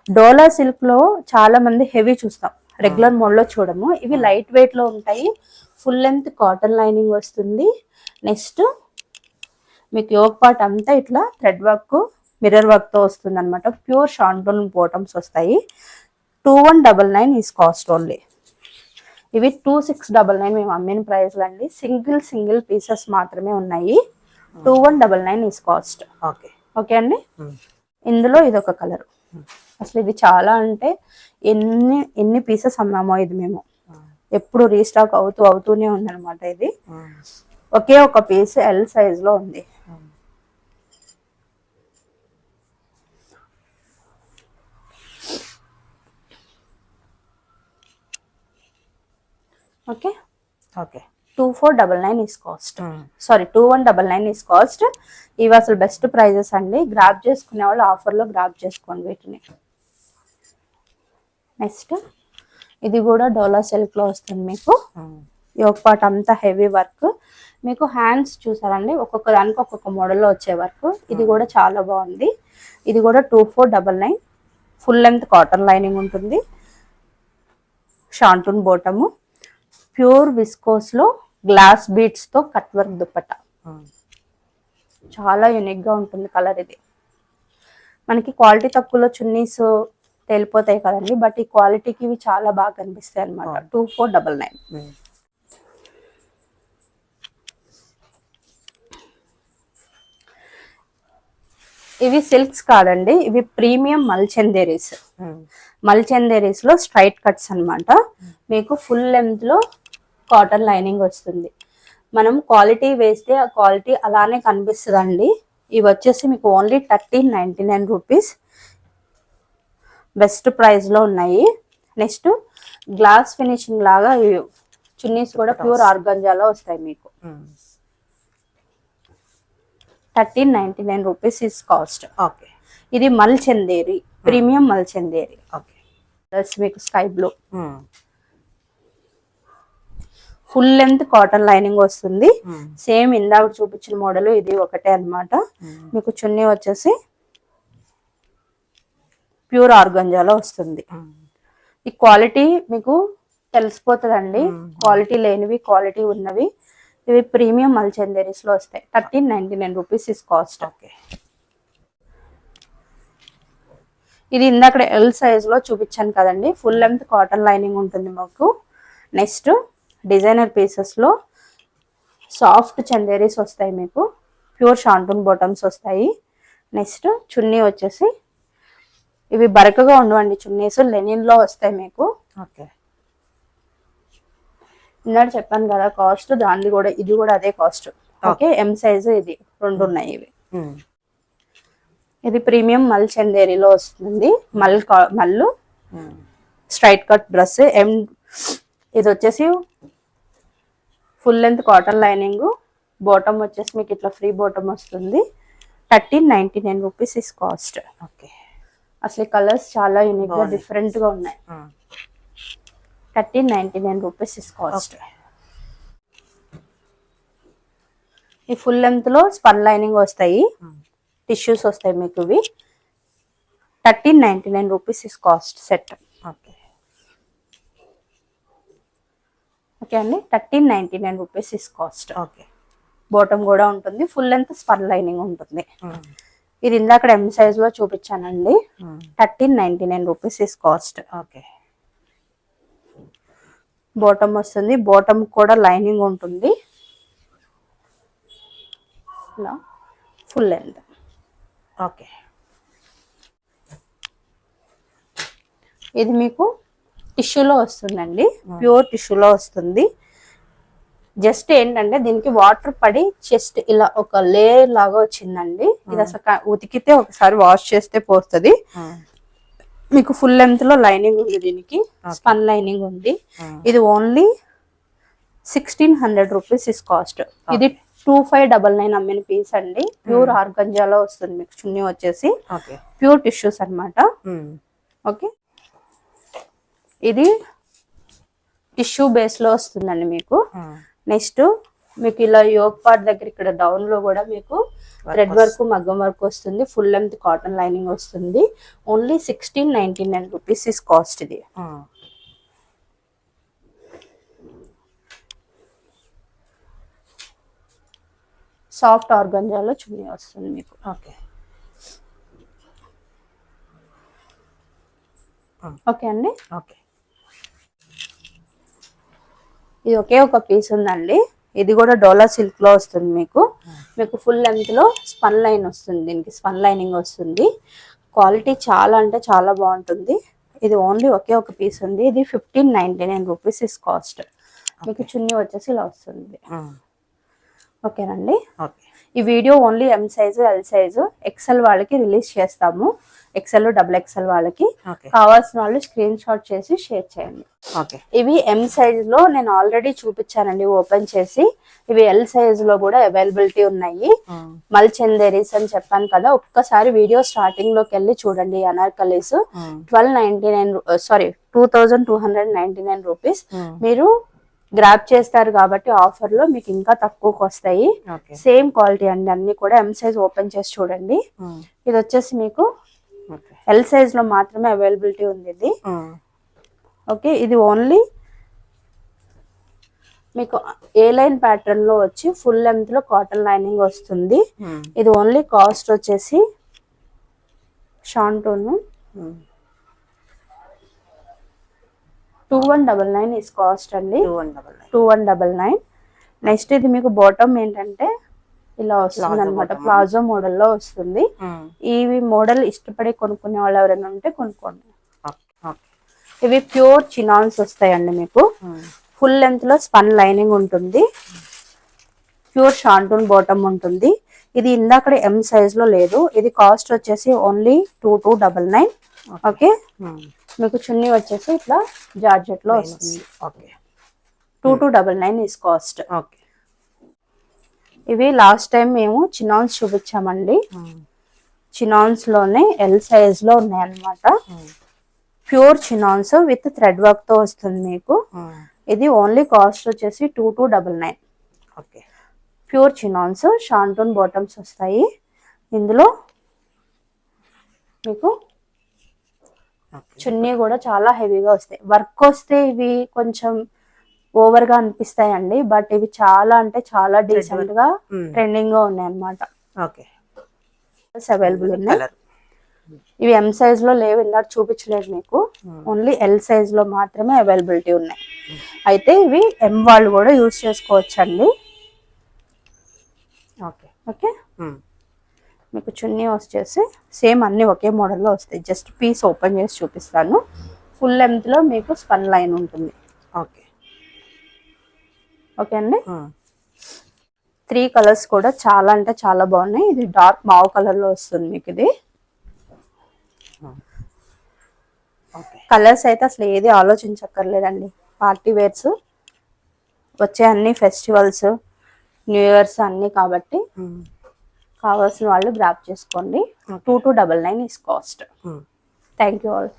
డోలా సిల్క్ లో చాలా మంది హెవీ చూస్తాం, రెగ్యులర్ మోడ్ లో చూడము. ఇవి లైట్ వెయిట్ లో ఉంటాయి. ఫుల్ లెంత్ కాటన్ లైనింగ్ వస్తుంది. నెక్స్ట్ మీకు యోక్ పార్ట్ అంతా ఇట్లా థ్రెడ్ వర్క్ మిర్రర్ వర్క్ తో వస్తుంది అనమాట. ప్యూర్ షాంటోన్ బాటమ్స్ వస్తాయి. 2199 ఈస్ కాస్ట్ ఓన్లీ. ఇవి 2699 మేము అమ్మిన ప్రైస్లు అండి. సింగిల్ పీసెస్ మాత్రమే ఉన్నాయి. 2199 ఈస్ కాస్ట్. ఓకే అండి. ఇందులో ఇదొక కలర్. అసలు ఇది చాలా అంటే ఎన్ని పీసెస్ అమ్మామో ఇది మేము. ఎప్పుడు రీస్టాక్ అవుతూనే ఉందన్నమాట. ఇది ఒకే ఒక పీస్ ఎల్ సైజ్ లో ఉంది. Okay 2499 is cost. Sorry 2199 is cost. ఇవి అసలు బెస్ట్ ప్రైజెస్ అండి. గ్రాప్ చేసుకునే వాళ్ళు ఆఫర్ లో గ్రాప్ చేసుకోండి వీటిని. నెక్స్ట్ ఇది కూడా డోలా సిల్క్ లో వస్తుంది మీకు. యోక్ పార్ట్ అంతా హెవీ వర్క్. మీకు హ్యాండ్స్ చూసారండి, ఒక్కొక్క దానికి ఒక్కొక్క మోడల్లో వచ్చే వర్క్. ఇది కూడా చాలా బాగుంది. ఇది కూడా 2499. ఫుల్ లెంత్ కాటన్ లైనింగ్ ఉంటుంది. షాంటూన్ బాటము ప్యూర్ విస్కోస్ లో గ్లాస్ బీడ్స్ తో కట్ వర్క్ దుపట్టా. చాలా యూనిక్ గా ఉంటుంది కలర్. ఇది మనకి క్వాలిటీ తక్కువలో చున్నీస్ తెలిపోతాయి కదండి, బట్ ఈ క్వాలిటీకి ఇవి చాలా బాగా కనిపిస్తాయి అనమాట. 2499. ఇవి సిల్క్స్ కాదండి, ఇవి ప్రీమియం మల్చందేరీస్ లో స్ట్రైట్ కట్స్ అన్నమాట. మీకు ఫుల్ లెంత్ లో కాటన్ లైనింగ్ వస్తుంది. మనం క్వాలిటీ వేస్తే ఆ క్వాలిటీ అలానే కనిపిస్తుందండి. ఇవి వచ్చేసి మీకు ఓన్లీ 1399 రూపీస్. బెస్ట్ ప్రైస్ లో ఉన్నాయి. నెక్స్ట్ గ్లాస్ ఫినిషింగ్ లాగా చున్నీస్ కూడా ప్యూర్ ఆర్గంజాలో వస్తాయి మీకు. 1399 రూపీస్ ఇస్ కాస్ట్. ఇది మల్చందేరి, ప్రీమియం మల్చందేరి. మీకు sky blue full length cotton lining వస్తుంది. సేమ్ ఇందాక చూపించిన మోడల్ ఇది ఒకటే అన్నమాట. మీకు చున్నీ వచ్చేసి ప్యూర్ ఆర్గంజాలో వస్తుంది. ఈ క్వాలిటీ మీకు తెలిసిపోతుందండి. క్వాలిటీ లేనివి, క్వాలిటీ ఉన్నవి. ఇవి ప్రీమియం మల్చందేరీస్ లో వస్తాయి. 1399 రూపీస్ ఇస్ కాస్ట్. ఇది ఇందాక ఎల్ సైజ్ లో చూపించాను కదండి. ఫుల్ లెంత్ కాటన్ లైనింగ్ ఉంటుంది మాకు. నెక్స్ట్ డిజైనర్ పీసెస్ లో సాఫ్ట్ చందేరీస్ వస్తాయి మీకు. ప్యూర్ షాంటూన్ బాటమ్స్ వస్తాయి. నెక్స్ట్ చున్నీ వచ్చేసి ఇవి బరకగా ఉండవండి చున్నీస్, లెనిన్ లో వస్తాయి మీకు. ఓకే. ఇందాక చెప్పాను కదా కాస్ట్, దాన్ని కూడా ఇది కూడా అదే కాస్ట్. ఓకే, ఎం సైజ్ ఇది, రెండు ఉన్నాయి ఇవి. ఇది ప్రీమియం మల్ చందేరిలో వస్తుంది. Mallu straight cut dress. ఇది వచ్చేసి full length cotton lining, bottom వచ్చేసి మీకు ఇట్లా ఫ్రీ బాటమ్ వస్తుంది. 1399 రూపీస్ ఇస్ కాస్ట్. ఓకే. అసలు కలర్స్ చాలా యూనిక్ గా డిఫరెంట్ గా ఉన్నాయి. 1399 రూపీస్ ఇస్ కాస్ట్. ఈ ఫుల్ లెంత్ లో స్పన్ లైనింగ్ వస్తాయి, టిష్యూస్ వస్తాయి మీకు. ఇవి 1399 rupees is cost set. Okay. Okay అండి, 1399 rupees is cost. Okay. Bottom కూడా ఉంటుంది, ఫుల్ లెంత్ స్పన్ లైనింగ్ ఉంటుంది. ఇది ఇందాక ఎం సైజ్ లో చూపించానండి. 1399 rupees is cost. Okay. Bottom వస్తుంది, బాటమ్ కూడా లైనింగ్ ఉంటుంది, ఇలా ఫుల్ లెంత్. ఓకే. ఇది మీకు టిష్యూలో వస్తుందండి, ప్యూర్ టిష్యూలో వస్తుంది. జస్ట్ ఏంటంటే దీనికి వాటర్ పడి చెస్ట్ ఇలా ఒక లేయర్ లాగా వచ్చిందండి. ఇది అసలు ఉతికితే ఒకసారి వాష్ చేస్తే పోతుంది. మీకు ఫుల్ లెంత్ లో లైనింగ్ ఉంది, దీనికి స్పన్ లైనింగ్ ఉంది. ఇది ఓన్లీ 1600 రూపీస్ ఇస్ కాస్ట్. ఇది 2599 అమ్మిన పీస్ అండి. ప్యూర్ ఆర్గంజాలో వస్తుంది మీకు. చున్నీ వచ్చేసి ప్యూర్ టిష్యూస్ అన్నమాట. ఓకే, ఇది టిష్యూ బేస్ లో వస్తుందండి మీకు. నెక్స్ట్ మీకు ఇలా యోగ్ పార్ట్ దగ్గర ఇక్కడ డౌన్ లో కూడా మీకు థ్రెడ్ వర్క్, మగ్గం వర్క్ వస్తుంది. ఫుల్ లెంత్ కాటన్ లైనింగ్ వస్తుంది. Only 1699 rupees is cost. ఇది సాఫ్ట్ ఆర్గంజాలో చున్నీ వస్తుంది మీకు. ఓకే. ఓకే అండి. ఓకే. ఇది ఒకే ఒక పీస్ ఉందండి. ఇది కూడా డోలా సిల్క్ లో వస్తుంది మీకు. మీకు ఫుల్ లెంత్ లో స్పన్ లైన్ వస్తుంది, దీనికి స్పన్ లైనింగ్ వస్తుంది. క్వాలిటీ చాలా అంటే చాలా బాగుంటుంది. ఇది ఓన్లీ ఒకే ఒక పీస్ ఉంది. ఇది 1599 రూపీస్ ఇస్ కాస్ట్. మీకు చున్నీ వచ్చేసి ఇలా వస్తుంది. ఓకేనండి. ఈ video only M size, L size, XL వాళ్ళకి రిలీజ్ చేస్తాము. ఎక్సెల్, XXL వాళ్ళకి కావాల్సిన వాళ్ళు స్క్రీన్ షాట్ చేసి షేర్ చేయండి. ఇవి ఎం సైజ్ లో నేను ఆల్రెడీ చూపించానండి ఓపెన్ చేసి. ఇవి ఎల్ సైజ్ లో కూడా అవైలబిలిటీ ఉన్నాయి. మల్ చందేరీస్ అని చెప్పాను కదా, ఒక్కసారి వీడియో స్టార్టింగ్ లోకి వెళ్ళి చూడండి. అనార్కలీస్ 2299 రూపీస్. మీరు గ్రాప్ చేస్తారు కాబట్టి ఆఫర్ లో మీకు ఇంకా తక్కువకి వస్తాయి. సేమ్ క్వాలిటీ అండి అన్ని కూడా. ఎం సైజ్ ఓపెన్ చేసి చూడండి. ఇది వచ్చేసి మీకు ఎల్ సైజ్ లో మాత్రమే అవైలబిలిటీ ఉంది ఇది. ఓకే, ఇది ఓన్లీ మీకు ఏ లైన్ ప్యాటర్న్ లో వచ్చి ఫుల్ లెంత్ లో కాటన్ లైనింగ్ వస్తుంది. ఇది ఓన్లీ కాస్ట్ వచ్చేసి షాంటూన్ 2199 ఇస్ కాస్ట్ అండి. 2199. నెక్స్ట్ ఇది మీకు బాటమ్ ఏంటంటే ఇలా వస్తుంది అనమాట, ప్లాజో మోడల్లో వస్తుంది. ఈ మోడల్ ఇష్టపడి కొనుక్కునే వాళ్ళు ఎవరైనా ఉంటే కొనుక్కోండి. ఇవి ప్యూర్ చినాన్స్ వస్తాయండి మీకు. ఫుల్ లెంత్ లో స్పన్ లైనింగ్ ఉంటుంది, ప్యూర్ షాంటూన్ బాటమ్ ఉంటుంది. ఇది ఇందాక ఎం సైజ్ లో లేదు. ఇది కాస్ట్ వచ్చేసి ఓన్లీ 2299. ఓకే, మీకు చున్నీ వచ్చేసి ఇట్లా జార్జెట్ లో వస్తుంది. 2299 ఇస్ కాస్ట్. ఇవి లాస్ట్ టైం మేము చినాన్స్ చూపించామండి. చినాన్స్ లోనే ఎల్ సైజ్ లో ఉన్నాయి అన్నమాట. ప్యూర్ చినాన్స్ విత్ థ్రెడ్ వర్క్ తో వస్తుంది మీకు. ఇది ఓన్లీ కాస్ట్ వచ్చేసి 2299. ప్యూర్ చినాన్స్, షాంటూన్ బాటమ్స్ వస్తాయి. ఇందులో మీకు చున్నీ కూడా చాలా హెవీగా వస్తాయి. వర్క్ వస్తే ఇవి కొంచెం ఓవర్ గా అనిపిస్తాయండి, బట్ ఇవి చాలా అంటే చాలా డీసెంట్ గా ట్రెండింగ్ గా ఉన్నాయి అన్నమాట. అవైలబుల్ ఉన్నాయి. ఇవి ఎం సైజ్ లో లేవు, ఇందాక చూపించలేదు మీకు. ఓన్లీ ఎల్ సైజ్ లో మాత్రమే అవైలబిలిటీ ఉన్నాయి. అయితే ఇవి ఎం వాళ్ళు కూడా యూజ్ చేసుకోవచ్చు అండి. ఓకే, మీకు చున్నీ వచ్చేసి సేమ్ అన్ని ఒకే మోడల్లో వస్తాయి. జస్ట్ పీస్ ఓపెన్ చేసి చూపిస్తాను. ఫుల్ లెంత్లో మీకు స్పన్ లైన్ ఉంటుంది. ఓకే. ఓకే అండి. 3 కలర్స్ కూడా చాలా అంటే చాలా బాగున్నాయి. ఇది డార్క్ మావ్ కలర్లో వస్తుంది మీకు. ఇది కలర్స్ అయితే అసలు ఏది ఆలోచించక్కర్లేదండి. పార్టీ వేర్స్ వచ్చే అన్ని ఫెస్టివల్స్, న్యూ ఇయర్స్ అన్ని కాబట్టి కావాల్సిన వాళ్ళు గ్రాప్ చేసుకోండి. 2299 is cost. Thank you all.